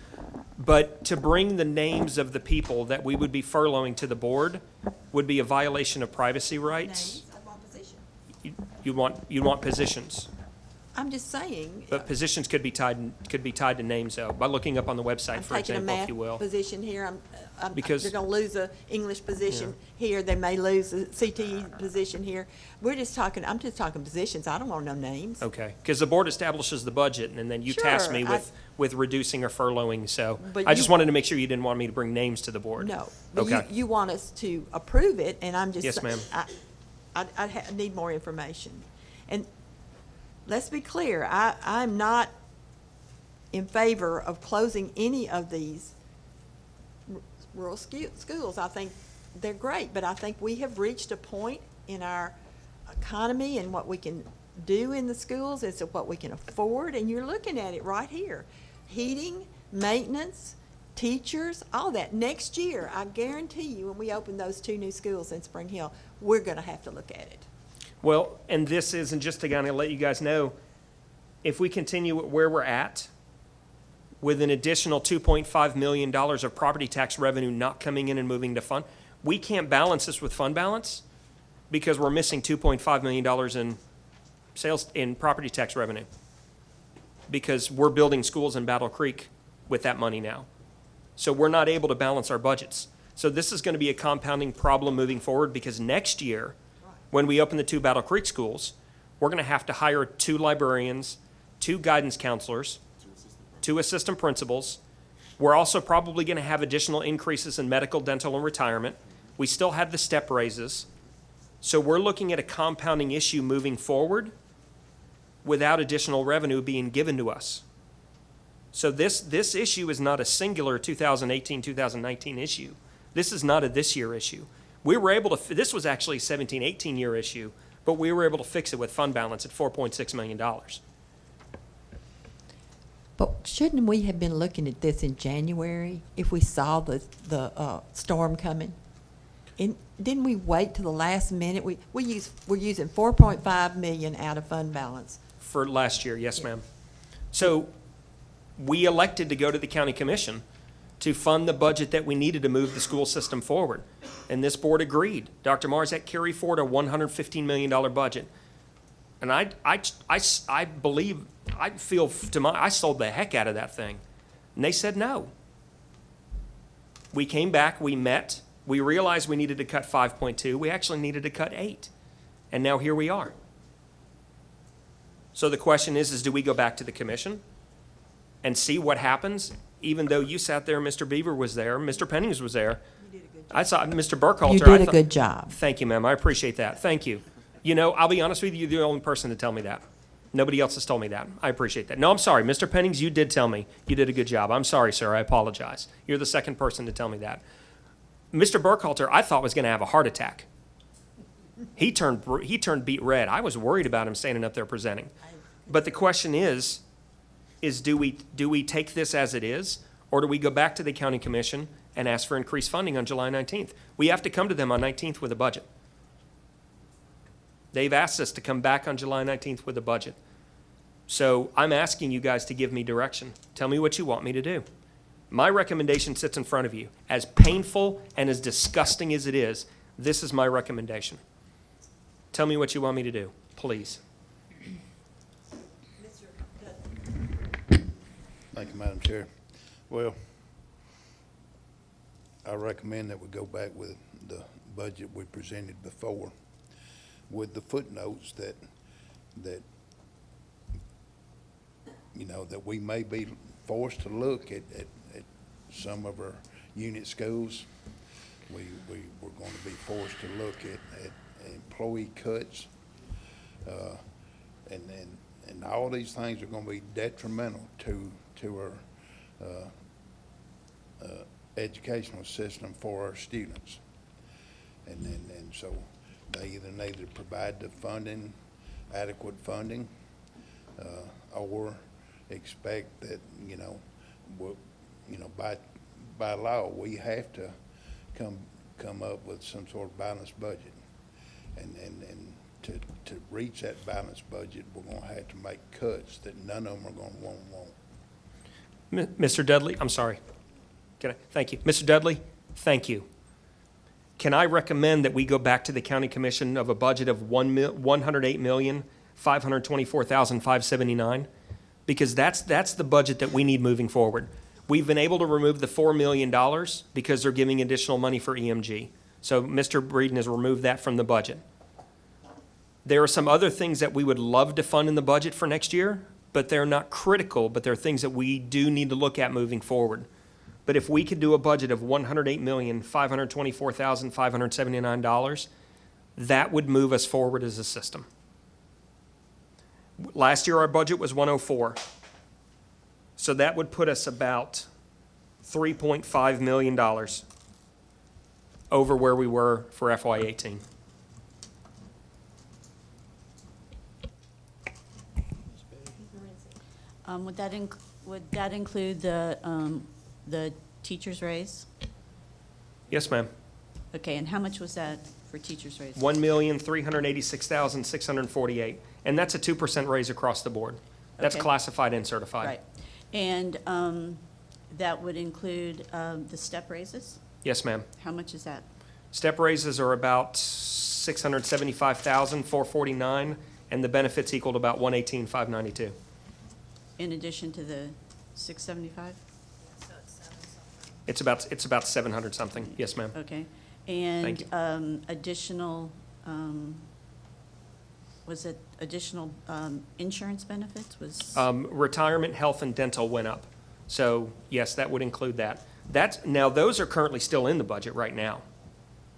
But to bring the names of the people that we would be furloughing to the board would be a violation of privacy rights. Names, I want position. You want positions, I'm just saying. but positions could be tied to names though, by looking up on the website, I'm for taking a example, if math you will. position here. Because- They're going to lose a English position here. They may lose a CTE position here. I'm just talking positions. I don't want to know names. Okay, because the board establishes the budget, and then you task me Sure, with reducing or furloughing, so But I just you- wanted to make sure you didn't want me to bring names to the board. No. But Okay. you want us to approve it, and I'm just. Yes, ma'am. I need more information. And let's be clear, I'm not in favor of closing any of these rural schools. I think they're great, but I think we have reached a point in our economy and what we can do in the schools as to what we can afford, and you're looking at it right here. Heating, maintenance, teachers, all that. Next year, I guarantee you, when we open those 2 new schools in Spring Hill, we're gonna have to look at it. Well, and this is, and just to kind of let you guys know, if we continue at where we're at, with an additional $2.5 million of property tax revenue not coming in and moving to fund, we can't balance this with fund balance because we're missing $2.5 million in sales, in property tax revenue. Because we're building schools in Battle Creek with that money now. So we're not able to balance our budgets. So this is going to be a compounding problem moving forward because next year, when we open the 2 Battle Creek schools, we're going to have to hire 2 librarians, 2 guidance counselors, 2 assistant principals. We're also probably going to have additional increases in medical, dental, and retirement. We still have the step raises. So we're looking at a compounding issue moving forward without additional revenue being given to us. So this issue is not a singular 2018, 2019 issue. This is not a this year issue. We were able to, this was actually a 17, 18 year issue, but we were able to fix it with fund balance at $4.6 million. But shouldn't we have been looking at this in January if we saw the storm coming? And didn't we wait till the last minute? We're using 4.5 million out of fund balance. For last year, yes, ma'am. So we elected to go to the county commission to fund the budget that we needed to move the school system forward. And this board agreed. Dr. Marzak carried forward a $115 million budget. And I believe, I feel, I sold the heck out of that thing. And they said no. We came back, we met, we realized we needed to cut 5.2. We actually needed to cut 8. And now here we are. So the question is do we go back to the commission and see what happens? Even though you sat there, Mr. Beaver was there, Mr. Pennings was there. You did a good job. I saw Mr. Burkhalter. You did a good job. Thank you, ma'am. I appreciate that. Thank you. You know, I'll be honest with you, you're the only person to tell me that. Nobody else has told me that. I appreciate that. No, I'm sorry. Mr. Pennings, you did tell me you did a good job. I'm sorry, sir. I apologize. You're the second person to tell me that. Mr. Burkhalter, I thought was going to have a heart attack. He turned beet red. I was worried about him standing up there presenting. But the question is do we take this as it is, or do we go back to the county commission and ask for increased funding on July 19th? We have to come to them on 19th with a budget. They've asked us to come back on July 19th with a budget. So I'm asking you guys to give me direction. Tell me what you want me to do. My recommendation sits in front of you. As painful and as disgusting as it is, this is my recommendation. Tell me what you want me to do, please. Thank you, Madam Chair. Well, I recommend that we go back with the budget we presented before, with the footnotes that you know, that we may be forced to look at some of our unit schools. We're going to be forced to look at employee cuts, and all these things are going to be detrimental to our educational system for our students. And so they either need to provide the funding, adequate funding, or expect that, by law, we have to come up with some sort of balanced budget. And to reach that balanced budget, we're going to have to make cuts that none of them are going to want. Mr. Dudley, I'm sorry. Thank you. Mr. Dudley, thank you. Can I recommend that we go back to the county commission of a budget of $108,524,579? Because that's the budget that we need moving forward. We've been able to remove the $4 million because they're giving additional money for EMG. So Mr. Breeden has removed that from the budget. There are some other things that we would love to fund in the budget for next year, but they're not critical, but they're things that we do need to look at moving forward. But if we could do a budget of $108,524,579, that would move us forward as a system. Last year, our budget was 104. So that would put us about $3.5 million over where we were for FY18. Would that include the teacher's raise? Yes, ma'am. Okay, and how much was that for teacher's raise? 1,386,648, and that's a 2% raise across the board. That's Okay. classified and certified. Right. And that would include the step raises? Yes, ma'am. How much is that? Step raises are about 675,449, and the benefits equaled about 118,592. In addition to the 675? So it's 7 something. It's about 700 something. Yes, ma'am. Okay. Thank And additional, was it additional insurance benefits? Retirement, health, and dental went up. So yes, that would include that. Now those are currently still in the budget right now.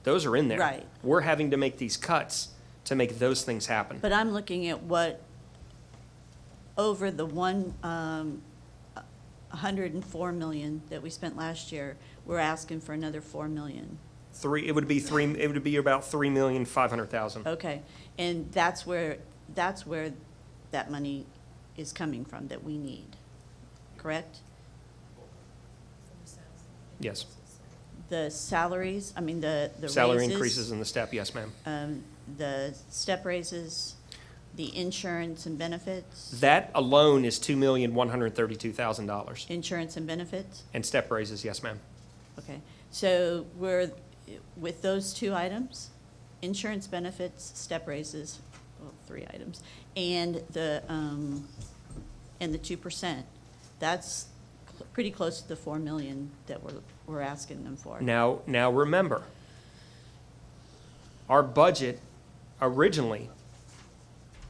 Those are in there. Right. We're having to make these cuts to make those things happen. But I'm looking at what, over the 104 million that we spent last year, we're asking for another 4 million. It would be about 3,500,000. Okay, and that's where that money is coming from that we need, correct? Yes. The salaries, I mean, the Salary raises, increases in the step, yes, ma'am. the step raises, the insurance and benefits, That alone is $2,132,000. insurance and benefits, And step raises, yes, ma'am. okay. So we're, with those two items, insurance benefits, step raises, well, 3 items, and the 2%, that's pretty close to the 4 million that we're asking them for. Now remember, our budget originally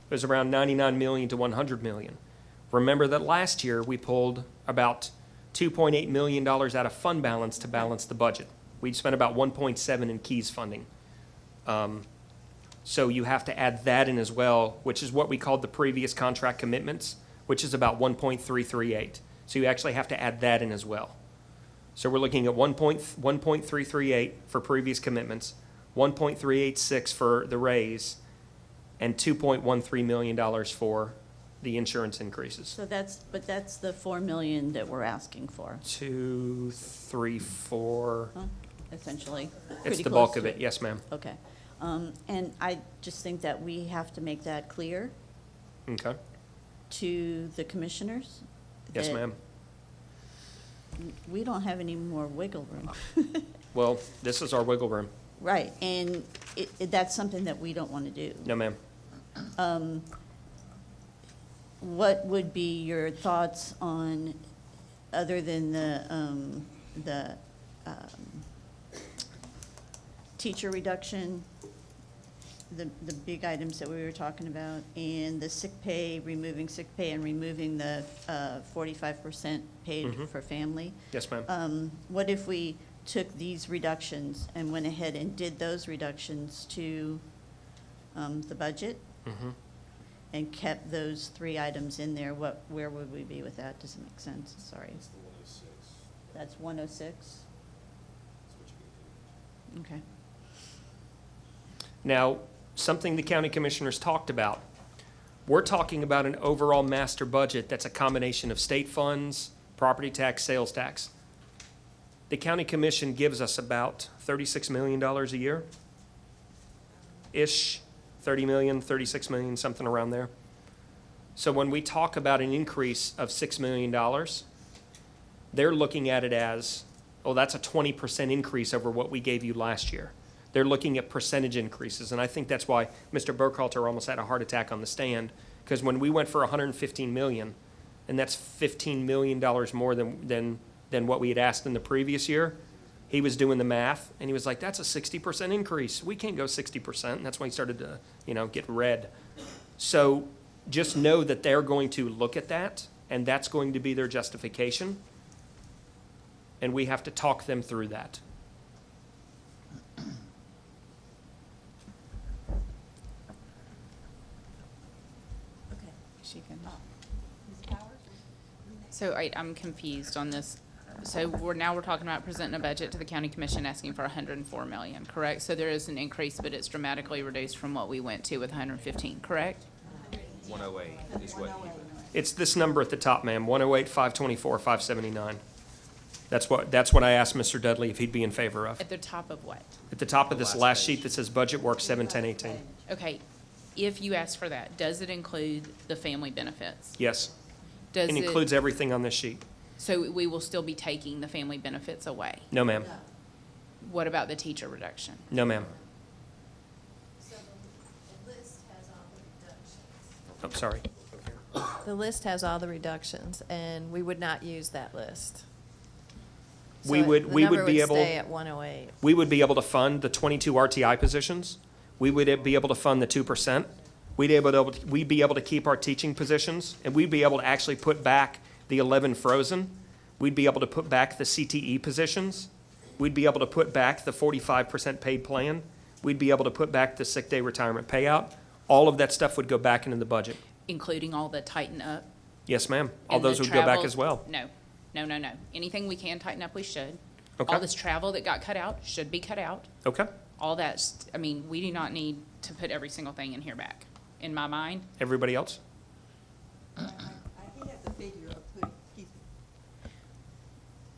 was around 99 million to 100 million. Remember that last year we pulled about $2.8 million out of fund balance to balance the budget. We spent about 1.7 in Keys funding. So you have to add that in as well, which is what we called the previous contract commitments, which is about 1.338. So you actually have to add that in as well. So we're looking at 1.338 for previous commitments, 1.386 for the raise, and $2.13 million for the insurance increases. So but that's the 4 million that we're asking for, 2, 3, 4. huh? Essentially. It's Pretty the close bulk of to it, yes, ma'am. Okay. And I just think that we have to make that clear Okay. to the commissioners. Yes, that ma'am. We don't have any more wiggle room. Well, this is our wiggle room. Right, and that's something that we don't want to do. No, ma'am. What would be your thoughts on, other than the teacher reduction, the big items that we were talking about, and the sick pay, removing sick pay and removing the 45% paid for family? Yes, ma'am. What if we took these reductions and went ahead and did those reductions to the budget and kept those 3 items in there? Where would we be with that? Does it make sense? Sorry. That's 106? Okay. Now, something the county commissioners talked about. We're talking about an overall master budget that's a combination of state funds, property tax, sales tax. The county commission gives us about $36 million a year-ish, 30 million, 36 million, something around there. So when we talk about an increase of $6 million, they're looking at it as, oh, that's a 20% increase over what we gave you last year. They're looking at percentage increases, and I think that's why Mr. Burkhalter almost had a heart attack on the stand, because when we went for 115 million, and that's $15 million more than what we had asked in the previous year, he was doing the math, and he was like, that's a 60% increase. We can't go 60%, and that's when he started to, get red. So just know that they're going to look at that, and that's going to be their justification, and we have to talk them through that. She can. So I'm confused on this. So we're talking about presenting a budget to the county commission asking for 104 million, correct? So there is an increase, but it's dramatically reduced from what we went to with 115, correct? 108 is what he It's this number at the top, ma'am, 108, 524, 579. That's what I asked Mr. Dudley if he'd be in favor of. At the top of what? At the top of this last sheet that says budget work 71018. Okay, if you ask for that, does it include the family benefits? Yes. Does It it, includes everything on this sheet. so we will still be taking the family benefits away? No, ma'am. What about the teacher reduction? No, ma'am. So the list has all the reductions. I'm sorry. The list has all the reductions, and we would not use that list. So We would be able. The number would stay at 108. We would be able to fund the 22 RTI positions. We would be able to fund the 2%. We'd be able to keep our teaching positions, and we'd be able to actually put back the 11 frozen. We'd be able to put back the CTE positions. We'd be able to put back the 45% paid plan. We'd be able to put back the sick day retirement payout. All of that stuff would go back into the budget. Including all the tighten up? Yes, ma'am. All and the those would go back travel- as well. No. Anything we can tighten up, we should. Okay. All this travel that got cut out should be cut out. Okay. All that's, I mean, we do not need to put every single thing in here back, in my mind. Everybody else? He has a figure of putting,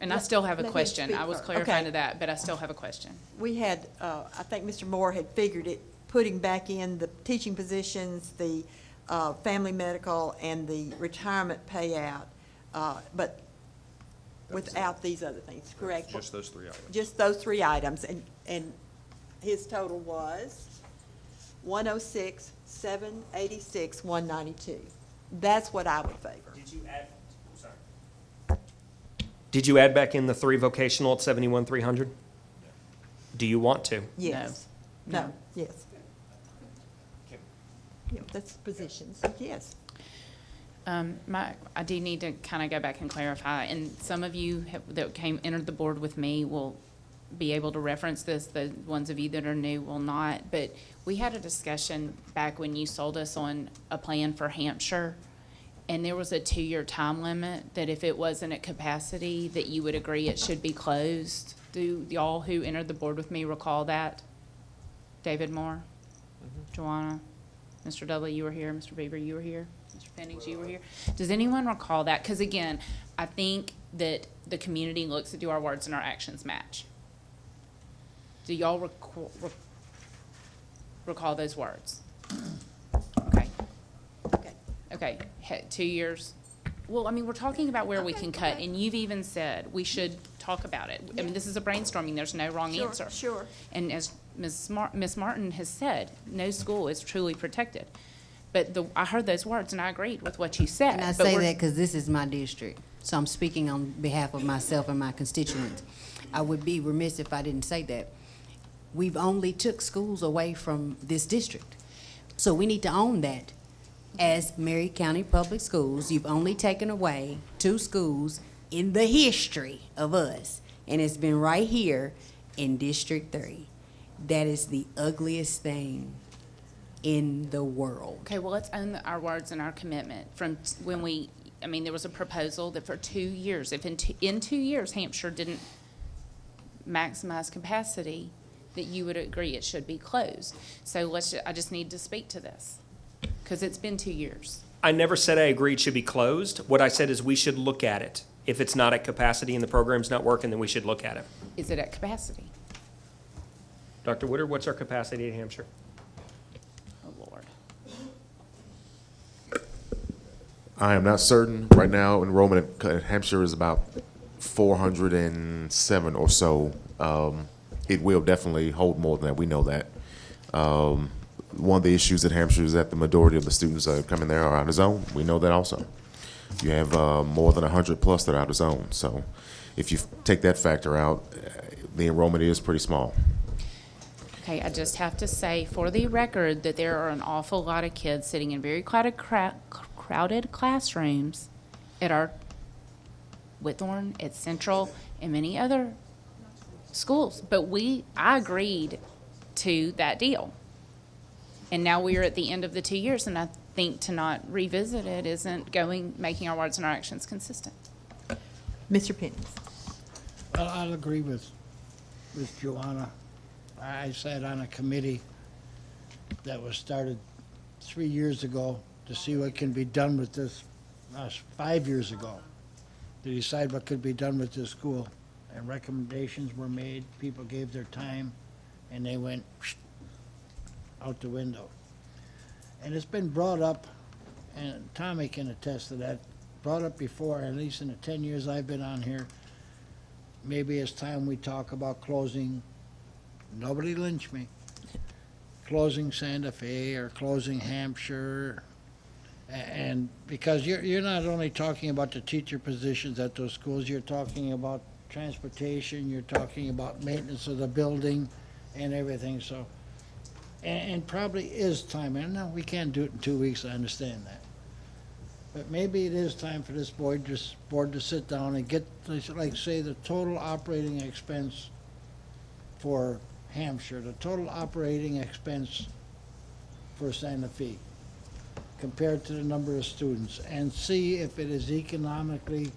And I still have a Let him question. speak I was first. clarifying Okay. to that, but I still have a question. we had, I think Mr. Moore had figured it, putting back in the teaching positions, the family medical, and the retirement payout, but without these other things, correct? Just those 3 items. Just those 3 items, and his total was 106, 786, 192. That's what I would favor. Did you add back in the 3 vocational at 71,300? Do you want to? Yes. No, yes. Yeah, that's positions, yes. I do need to kind of go back and clarify, and some of you that entered the board with me will be able to reference this, the ones of you that are new will not, but we had a discussion back when you sold us on a plan for Hampshire, and there was a 2-year time limit, that if it wasn't at capacity, that you would agree it should be closed. Do y'all who entered the board with me recall that? David Moore? Joanna? Mr. Dudley, you were here. Mr. Bieber, you were here. Mr. Pennings, you were here. Does anyone recall that? Because again, I think that the community looks to do our words and our actions match. Do y'all recall those words? Okay. Okay, 2 years. Well, I mean, we're talking about where we can cut, and you've even said we should talk about it. I mean, this is a brainstorming. There's no wrong answer. Sure. And as Ms. Martin has said, no school is truly protected. But I heard those words, and I agreed with what you said. And I but say we're- that because this is my district, so I'm speaking on behalf of myself and my constituents. I would be remiss if I didn't say that. We've only took schools away from this district, so we need to own that. As Mary County Public Schools, you've only taken away 2 schools in the history of us, and it's been right here in District 3. That is the ugliest thing in the world. Okay, well, let's own our words and our commitment from when I mean, there was a proposal that for 2 years, if in 2 years Hampshire didn't maximize capacity, that you would agree it should be closed. So I just need to speak to this, because it's been 2 years. I never said I agreed it should be closed. What I said is we should look at it. If it's not at capacity and the program's not working, then we should look at it. Is it at capacity? Dr. Woodard, what's our capacity at Hampshire? Oh, Lord. I am not certain. Right now, enrollment at Hampshire is about 407 or so. It will definitely hold more than that. We know that. One of the issues at Hampshire is that the majority of the students that come in there are out of zone. We know that also. You have more than 100 plus that are out of zone. So if you take that factor out, the enrollment is pretty small. Okay, I just have to say for the record that there are an awful lot of kids sitting in very crowded classrooms at our Whitthorne, at Central, and many other schools. But I agreed to that deal. And now we are at the end of the 2 years, and I think to not revisit it isn't making our words and our actions consistent. Mr. Pennings. Well, I'll agree with Joanna. I sat on a committee that was started 3 years ago to see what can be done with this 5 years ago, to decide what could be done with this school. And recommendations were made, people gave their time, and they went out the window. And it's been brought up, and Tommy can attest to that, brought up before, at least in the 10 years I've been on here. Maybe it's time we talk about closing, nobody lynch me, closing Santa Fe or closing Hampshire. And because you're not only talking about the teacher positions at those schools, you're talking about transportation, you're talking about maintenance of the building and everything, so. And probably is time, and no, we can't do it in 2 weeks, I understand that. But maybe it is time for this board to sit down and get, like, say, the total operating expense for Hampshire, the total operating expense for Santa Fe, compared to the number of students, and see if it is economically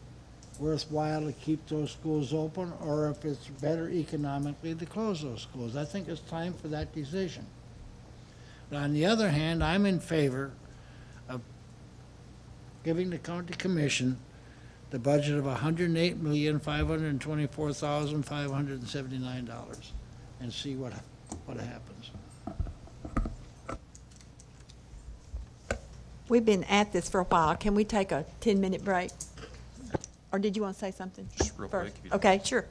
worthwhile to keep those schools open, or if it's better economically to close those schools. I think it's time for that decision. But on the other hand, I'm in favor of giving the county commission the budget of $108,524,579 and see what happens. We've been at this for a while. Can we take a 10-minute break? Or did you want to say something? Just real quick, first? if you don't Okay, sure.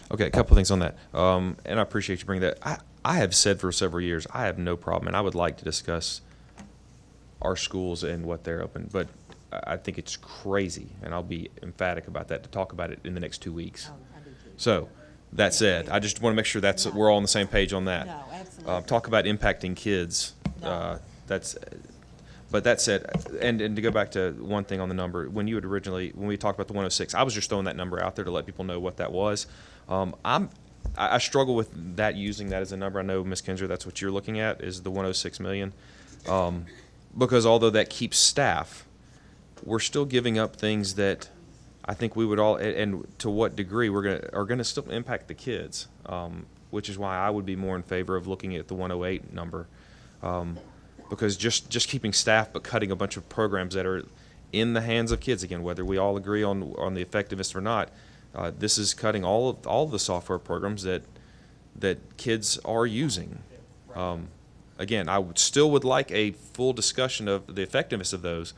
Okay, a couple of things on that. And I appreciate you bringing that. I have said for several years, I have no problem, and I would like to discuss our schools and what they're open, but I think it's crazy, and I'll be emphatic about that, to talk about it in the next 2 weeks. So, that said, I just want to make sure we're all on the same page on that. No, absolutely. Talk about impacting kids. No. But that said, and to go back to one thing on the number, when we talked about the 106, I was just throwing that number out there to let people know what that was. I struggle with using that as a number. I know, Ms. Kinzer, that's what you're looking at, is the 106 million. Because although that keeps staff, we're still giving up things that I think we would all, and to what degree are gonna still impact the kids, which is why I would be more in favor of looking at the 108 number. Because just keeping staff but cutting a bunch of programs that are in the hands of kids, again, whether we all agree on the effectiveness or not, this is cutting all of the software programs that kids are using. Again, I would like a full discussion of the effectiveness of those,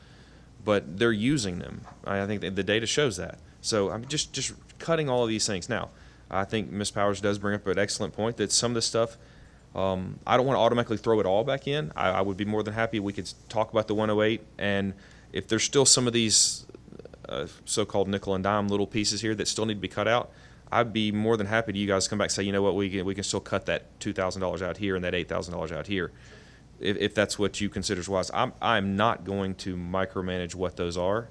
but they're using them. I think the data shows that. So I'm just cutting all of these things. Now, I think Ms. Powers does bring up an excellent point that some of this stuff, I don't want to automatically throw it all back in. I would be more than happy we could talk about the 108, and if there's still some of these so-called nickel and dime little pieces here that still need to be cut out, I'd be more than happy to you guys come back and say, you know what, we can still cut that $2,000 out here and that $8,000 out here, if that's what you consider is wise. I'm not going to micromanage what those are,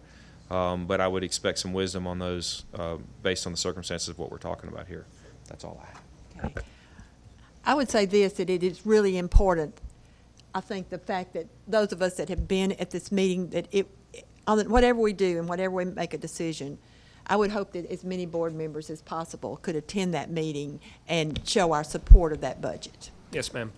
but I would expect some wisdom on those based on the circumstances of what we're talking about here. That's all I have. Okay. I would say this, that it is really important, I think, the fact that those of us that have been at this meeting, that whatever we do and whatever we make a decision, I would hope that as many board members as possible could attend that meeting and show our support of that budget. Yes, ma'am.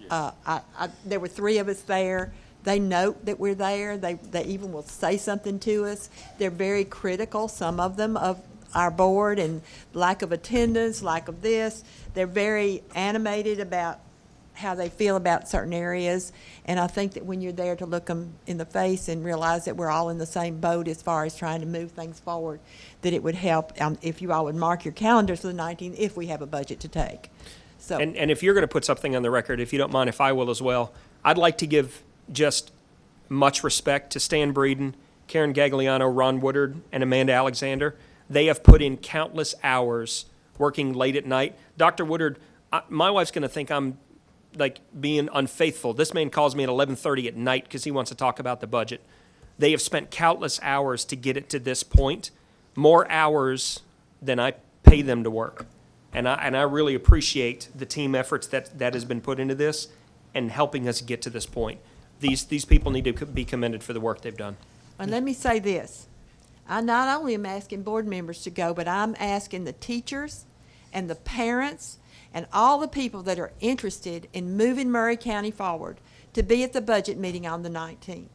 There were 3 of us there. They note that we're there. They even will say something to us. They're very critical, some of them, of our board and lack of attendance, lack of this. They're very animated about how they feel about certain areas. And I think that when you're there to look them in the face and realize that we're all in the same boat as far as trying to move things forward, that it would help if you all would mark your calendars for the 19th if we have a budget to take. So. And if you're going to put something on the record, if you don't mind, if I will as well, I'd like to give just much respect to Stan Breeden, Karen Gagliano, Ron Woodard, and Amanda Alexander. They have put in countless hours working late at night. Dr. Woodard, my wife's going to think I'm like being unfaithful. This man calls me at 11:30 at night because he wants to talk about the budget. They have spent countless hours to get it to this point, more hours than I pay them to work. And I really appreciate the team efforts that has been put into this and helping us get to this point. These people need to be commended for the work they've done. And let me say this. I not only am asking board members to go, but I'm asking the teachers and the parents and all the people that are interested in moving Murray County forward to be at the budget meeting on the 19th.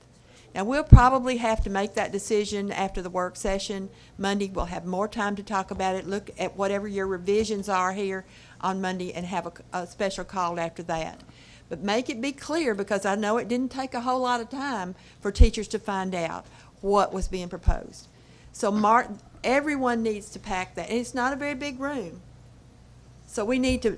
Now, we'll probably have to make that decision after the work session. Monday, we'll have more time to talk about it, look at whatever your revisions are here on Monday, and have a special call after that. But make it be clear, because I know it didn't take a whole lot of time for teachers to find out what was being proposed. So everyone needs to pack that. And it's not a very big room. So we need to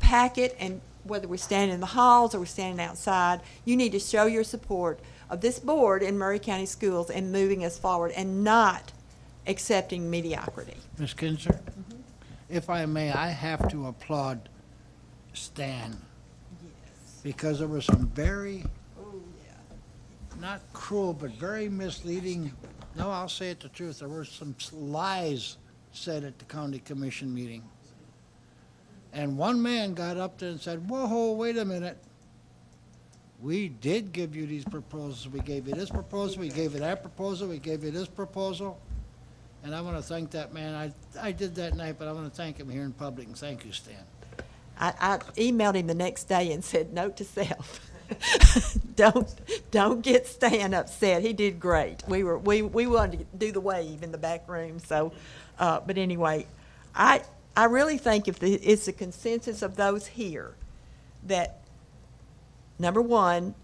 pack it, and whether we're standing in the halls or we're standing outside, you need to show your support of this board in Murray County Schools and moving us forward and not accepting mediocrity. Ms. Kinzer, if I may, I have to applaud Stan, because there were some very, not cruel, but very misleading, no, I'll say it the truth, there were some lies said at the county commission meeting. And one man got up there and said, whoa, wait a minute. We did give you these proposals. We gave you this proposal, we gave you that proposal, we gave you this proposal. And I want to thank that man. I did that night, but I want to thank him here in public, and thank you, Stan. I emailed him the next day and said, note to self, don't get Stan upset. He did great. We wanted to do the wave in the back room. So, but anyway, I really think if it's the consensus of those here that, number one,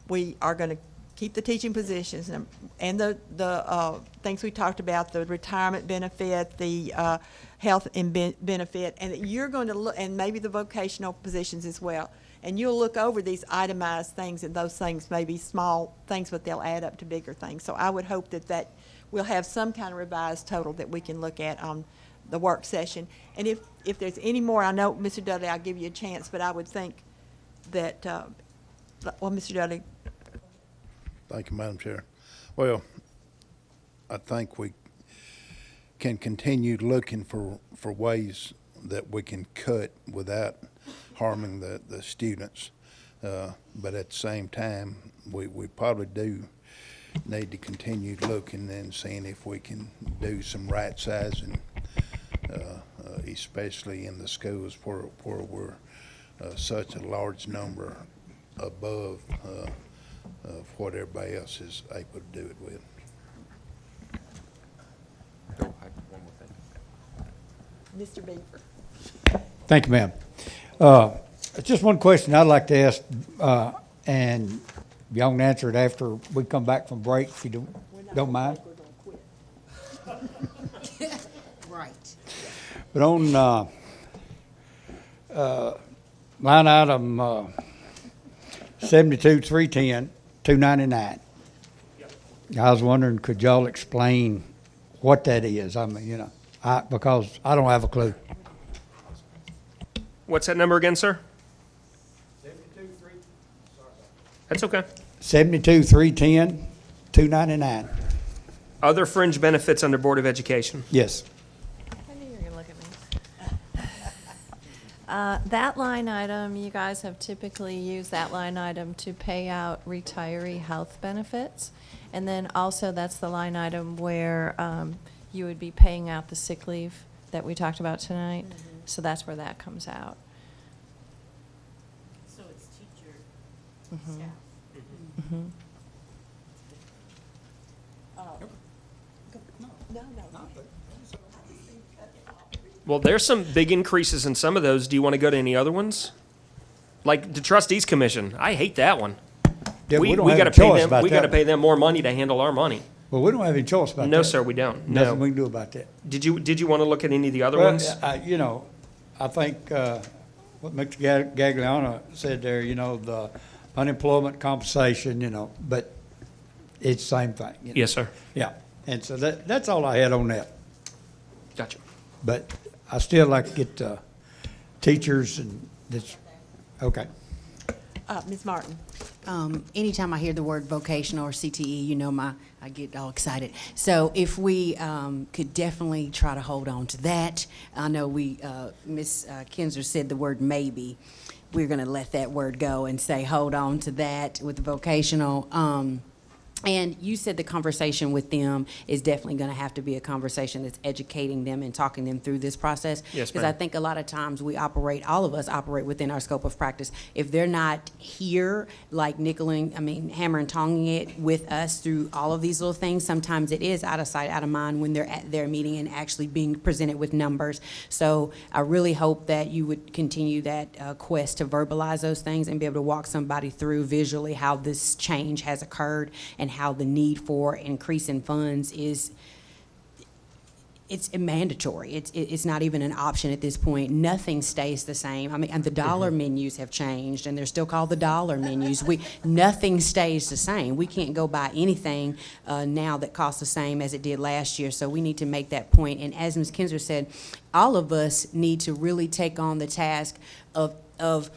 we are going to keep the teaching positions and the things we talked about, the retirement benefit, the health and benefit, and that you're going to look, and maybe the vocational positions as well. And you'll look over these itemized things, and those things may be small things, but they'll add up to bigger things. So I would hope that we'll have some kind of revised total that we can look at on the work session. And if there's any more, I know, Mr. Dudley, I'll give you a chance, but I would think that, well, Mr. Dudley. Thank you, Madam Chair. Well, I think we can continue looking for ways that we can cut without harming the students. But at the same time, we probably do need to continue looking and seeing if we can do some right sizing, especially in the schools where we're such a large number above of what everybody else is able to do it with. Bill, I have one more thing. Mr. Beaver. Thank you, ma'am. Just one question I'd like to ask, and y'all can answer it after we come back from break, if you don't mind. Right. But on line item 72-310, 299. I was wondering, could y'all explain what that is? I mean, because I don't have a clue. What's that number again, sir? 72-3. That's okay. 72-310, 299. Other fringe benefits under Board of Education. Yes. I knew you were going to look at me. That line item, you guys have typically used that line item to pay out retiree health benefits. And then also that's the line item where you would be paying out the sick leave that we talked about tonight. Mm-hmm. So that's where that comes out. So it's teacher Mhm. staff. Mhm. Well, there's some big increases in some of those. Do you want to go to any other ones? Like the trustees commission. I hate that one. Yeah, we don't we have got to a pay choice them. about We got to that. pay them more money to handle our money. Well, we don't have any choice about that. No, sir, we don't. Nothing No. we can do about that. Did you want to look at any of the other Well, ones? I think what Mr. Gagliano said there, the unemployment compensation, but it's the same thing. Yes, sir. Yeah, and so that's all I had on that. Gotcha. But I still like to get teachers and this, okay. Ms. Martin. Anytime I hear the word vocational or CTE, I get all excited. So if we could definitely try to hold on to that. I know Ms. Kinzer said the word maybe. We're going to let that word go and say hold on to that with the vocational. And you said the conversation with them is definitely going to have to be a conversation that's educating them and talking them through this process. Yes, Because I ma'am. think a lot of times all of us operate within our scope of practice. If they're not here, like hammer and tonging it with us through all of these little things, sometimes it is out of sight, out of mind when they're at their meeting and actually being presented with numbers. So I really hope that you would continue that quest to verbalize those things and be able to walk somebody through visually how this change has occurred and how the need for increase in funds it's mandatory. It's not even an option at this point. Nothing stays the same. I mean, and the dollar menus have changed, and they're still called the dollar menus. Nothing stays the same. We can't go buy anything now that costs the same as it did last year. So we need to make that point. And as Ms. Kinzer said, all of us need to really take on the task of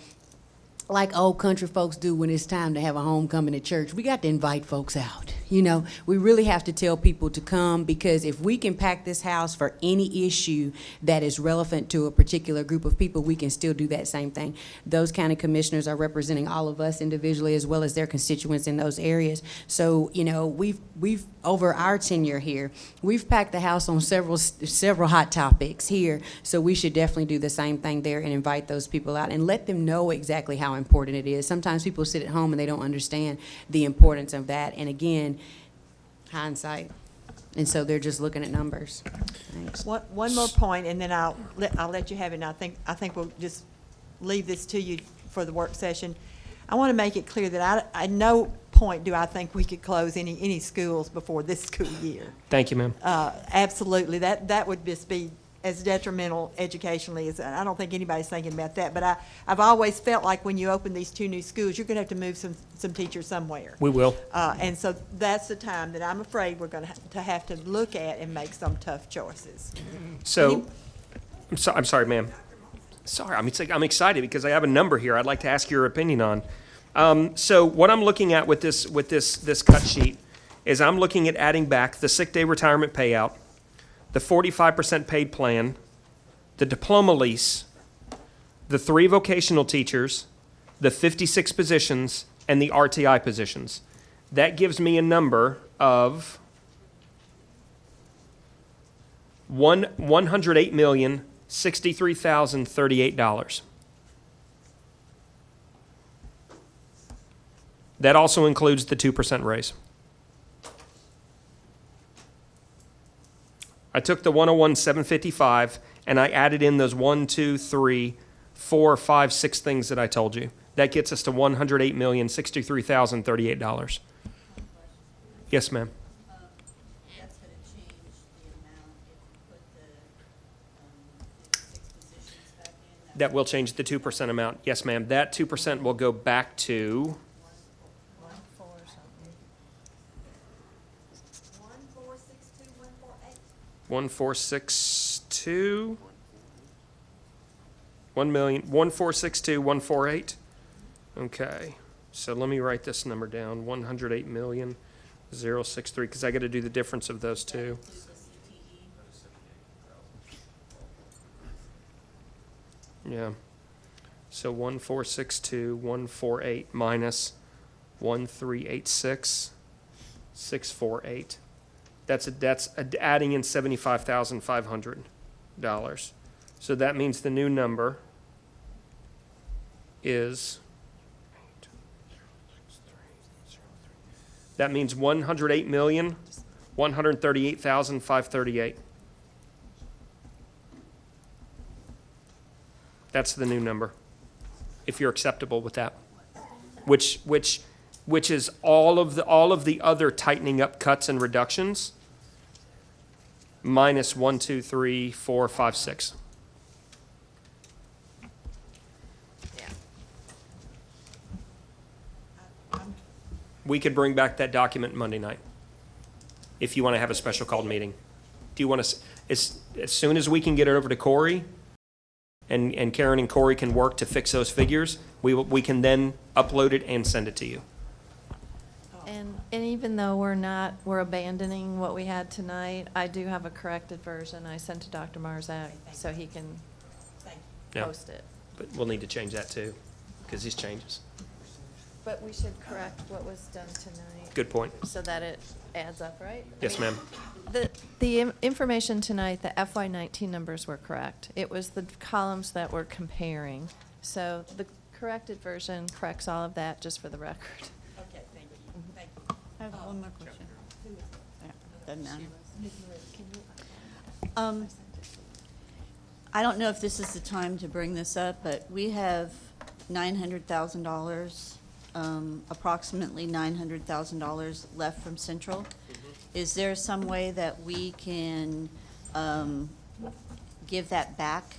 like old country folks do when it's time to have a homecoming at church. We got to invite folks out. You know, we really have to tell people to come, because if we can pack this house for any issue that is relevant to a particular group of people, we can still do that same thing. Those county commissioners are representing all of us individually as well as their constituents in those areas. So, you know, we've over our tenure here, we've packed the house on several hot topics here. So we should definitely do the same thing there and invite those people out and let them know exactly how important it is. Sometimes people sit at home and they don't understand the importance of that. And again, hindsight. And so they're just looking at numbers. Thanks. One more point, and then I'll let you have it. And I think we'll just leave this to you for the work session. I want to make it clear that at no point do I think we could close any schools before this school year. Thank you, ma'am. Absolutely, that would just be as detrimental educationally as, I don't think anybody's thinking about that. But I've always felt like when you open these two new schools, you're going to have to move some teachers somewhere. We will. And so that's the time that I'm afraid we're going to have to look at and make some tough choices. So, I'm sorry, ma'am. Sorry, I'm excited because I have a number here I'd like to ask your opinion on. So what I'm looking at with this cut sheet is I'm looking at adding back the sick day retirement payout, the 45% paid plan, the diploma lease, the 3 vocational teachers, the 56 positions, and the RTI positions. That gives me a number of $108,063,038. That also includes the 2% raise. I took the 101,755 and I added in those 1, 2, 3, 4, 5, 6 things that I told you. That gets us to $108,063,038. Yes, ma'am. That's going to change the amount if you put the 56 positions back in. That will change the 2% amount. Yes, ma'am. That 2% will go back to 1462, 1,462,148. Okay, so let me write this number down, 108,063, because I got to do the difference of those two. Yeah, so 1,462,148 minus 1,386,648. That's adding in $75,500. So that means the new number is, that means $108,138,538. That's the new number, if you're acceptable with that. Which is all of the other tightening up cuts and reductions minus 1, 2, 3, 4, 5, 6. We could bring back that document Monday night if you want to have a special called meeting. Do you want to, as soon as we can get it over to Corey and Karen and Corey can work to fix those figures, we can then upload it and send it to you. And even though we're abandoning what we had tonight, I do have a corrected version I sent to Dr. Marzak, so he can Yeah. post it. But we'll need to change that too, because these changes. But we should correct what was done tonight. Good point. So that it adds up, right? Yes, ma'am. The information tonight, the FY19 numbers were correct. It was the columns that we're comparing. So the corrected version corrects all of that, just for the record. Okay, thank you, thank you. I have one more question. Yeah, doesn't matter. I don't know if this is the time to bring this up, but we have $900,000, approximately $900,000 left from Central. Is there some way that we can give that back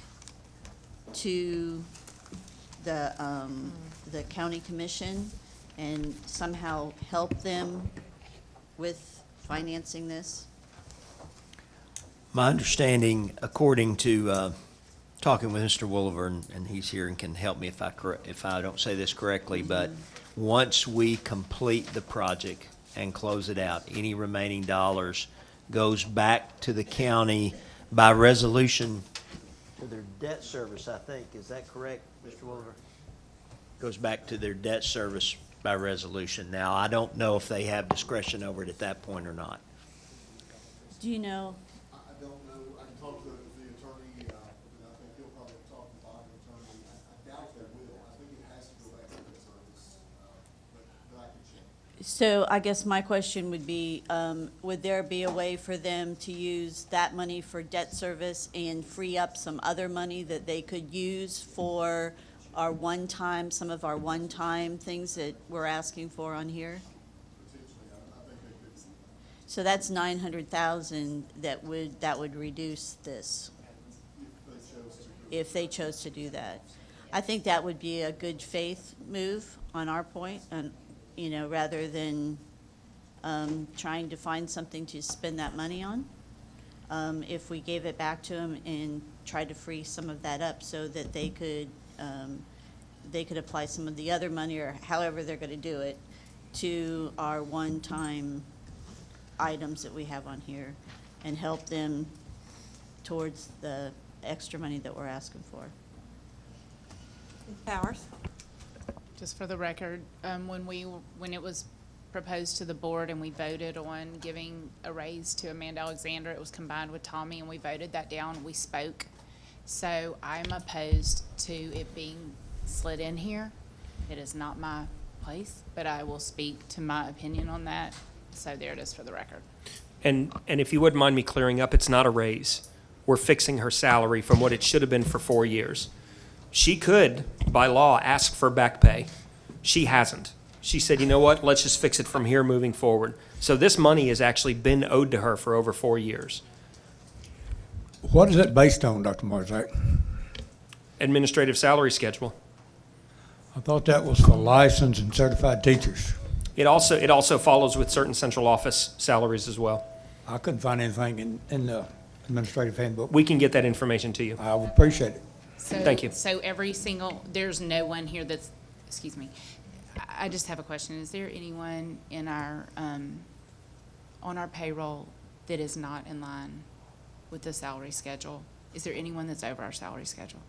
to the county commission and somehow help them with financing this? My understanding, according to talking with Mr. Wolliver, and he's here and can help me if I don't say this correctly, but once we complete the project and close it out, any remaining dollars goes back to the county by resolution to their debt service, I think. Is that correct, Mr. Wolliver? Goes back to their debt service by resolution. Now, I don't know if they have discretion over it at that point or not. Do you know? I don't know, I can talk to the attorney, and I think he'll probably talk to Bob, the attorney. I doubt they will. I think it has to go back to the service, but I can check. So I guess my question would be, would there be a way for them to use that money for debt service and free up some other money that they could use for our one-time, some of our one-time things that we're asking for on here? Potentially, I think they could. So that's 900,000 that would reduce this, if they chose to do that. I think that would be a good faith move on our point, and, you know, rather than trying to find something to spend that money on. If we gave it back to them and tried to free some of that up so that they could apply some of the other money, or however they're gonna do it, to our one-time items that we have on here and help them towards the extra money that we're asking for. Powers? Just for the record, when it was proposed to the board and we voted on giving a raise to Amanda Alexander, it was combined with Tommy, and we voted that down, we spoke. So I'm opposed to it being slid in here. It is not my place, but I will speak to my opinion on that. So there it is for the record. And if you wouldn't mind me clearing up, it's not a raise. We're fixing her salary from what it should have been for 4 years. She could, by law, ask for back pay. She hasn't. She said, you know what, let's just fix it from here moving forward. So this money has actually been owed to her for over 4 years. What is it based on, Dr. Marzak? Administrative salary schedule. I thought that was for licensed and certified teachers. It also follows with certain central office salaries as well. I couldn't find anything in the administrative handbook. We can get that information to you. I would appreciate it. So, Thank you. So there's no one here that's, excuse me, I just have a question. Is there anyone in our, on our payroll that is not in line with the salary schedule? Is there anyone that's over our salary schedule?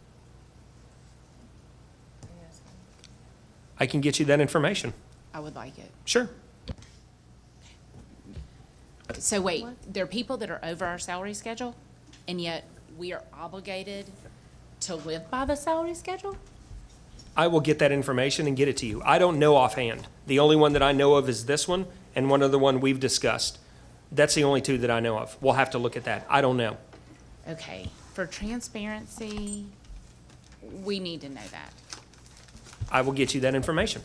I can get you that information. I would like it. Sure. So wait, there are people that are over our salary schedule, and yet we are obligated to live by the salary schedule? I will get that information and get it to you. I don't know offhand. The only one that I know of is this one and one other one we've discussed. That's the only two that I know of. We'll have to look at that. I don't know. Okay, for transparency, we need to know that. I will get you that information.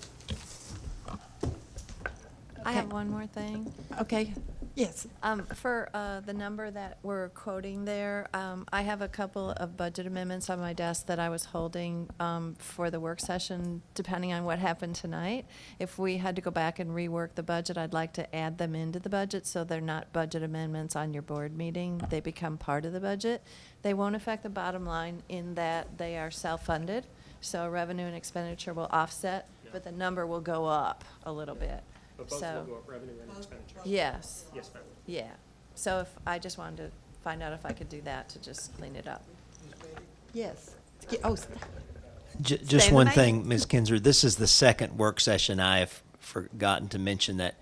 I have one more thing. Okay, yes. For the number that we're quoting there, I have a couple of budget amendments on my desk that I was holding for the work session, depending on what happened tonight. If we had to go back and rework the budget, I'd like to add them into the budget so they're not budget amendments on your board meeting. They become part of the budget. They won't affect the bottom line in that they are self-funded, so revenue and expenditure will offset, but the number will go up a little bit. But both So- will go up, revenue and expenditure. Yes. Yes, ma'am. Yeah, so if, I just wanted to find out if I could do that to just clean it up. Yes. Oh, Just Stay in the one main. thing, Ms. Kinzer, this is the second work session I have forgotten to mention that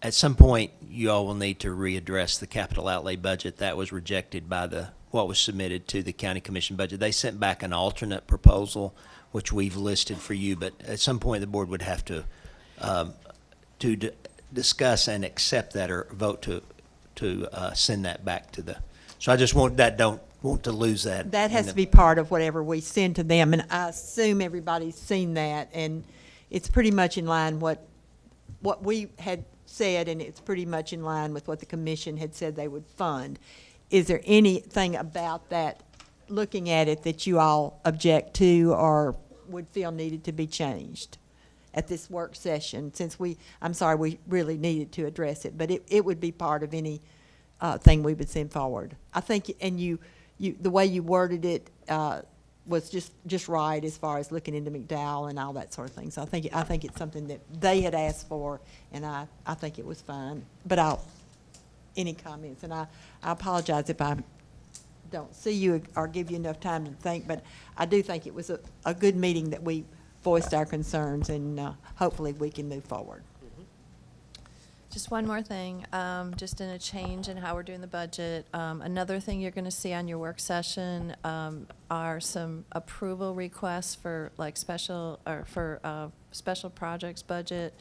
at some point, you all will need to readdress the capital outlay budget. That was rejected by what was submitted to the county commission budget. They sent back an alternate proposal, which we've listed for you, but at some point, the board would have to discuss and accept that or vote to send that back to so I just don't want to lose that. That has to be part of whatever we send to them, and I assume everybody's seen that, and it's pretty much in line what we had said, and it's pretty much in line with what the commission had said they would fund. Is there anything about that, looking at it, that you all object to or would feel needed to be changed at this work session? Since I'm sorry, we really needed to address it, but it would be part of any thing we would send forward. I think, and the way you worded it was just right as far as looking into McDowell and all that sort of thing. So I think it's something that they had asked for, and I think it was fine. But any comments? And I apologize if I don't see you or give you enough time to think, but I do think it was a good meeting that we voiced our concerns, and hopefully we can move forward. Just one more thing, just in a change in how we're doing the budget. Another thing you're going to see on your work session are some approval requests for like special projects budget.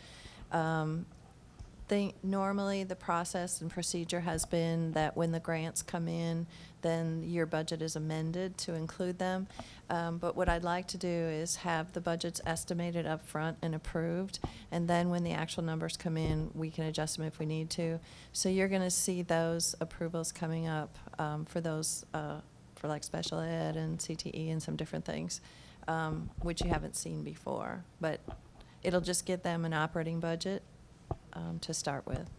Normally the process and procedure has been that when the grants come in, then your budget is amended to include them. But what I'd like to do is have the budgets estimated up front and approved, and then when the actual numbers come in, we can adjust them if we need to. So you're going to see those approvals coming up for those, for like special ed and CTE and some different things, which you haven't seen before. But it'll just give them an operating budget to start with,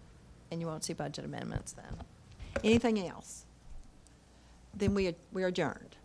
and you won't see budget amendments then. Anything else? Then we are adjourned.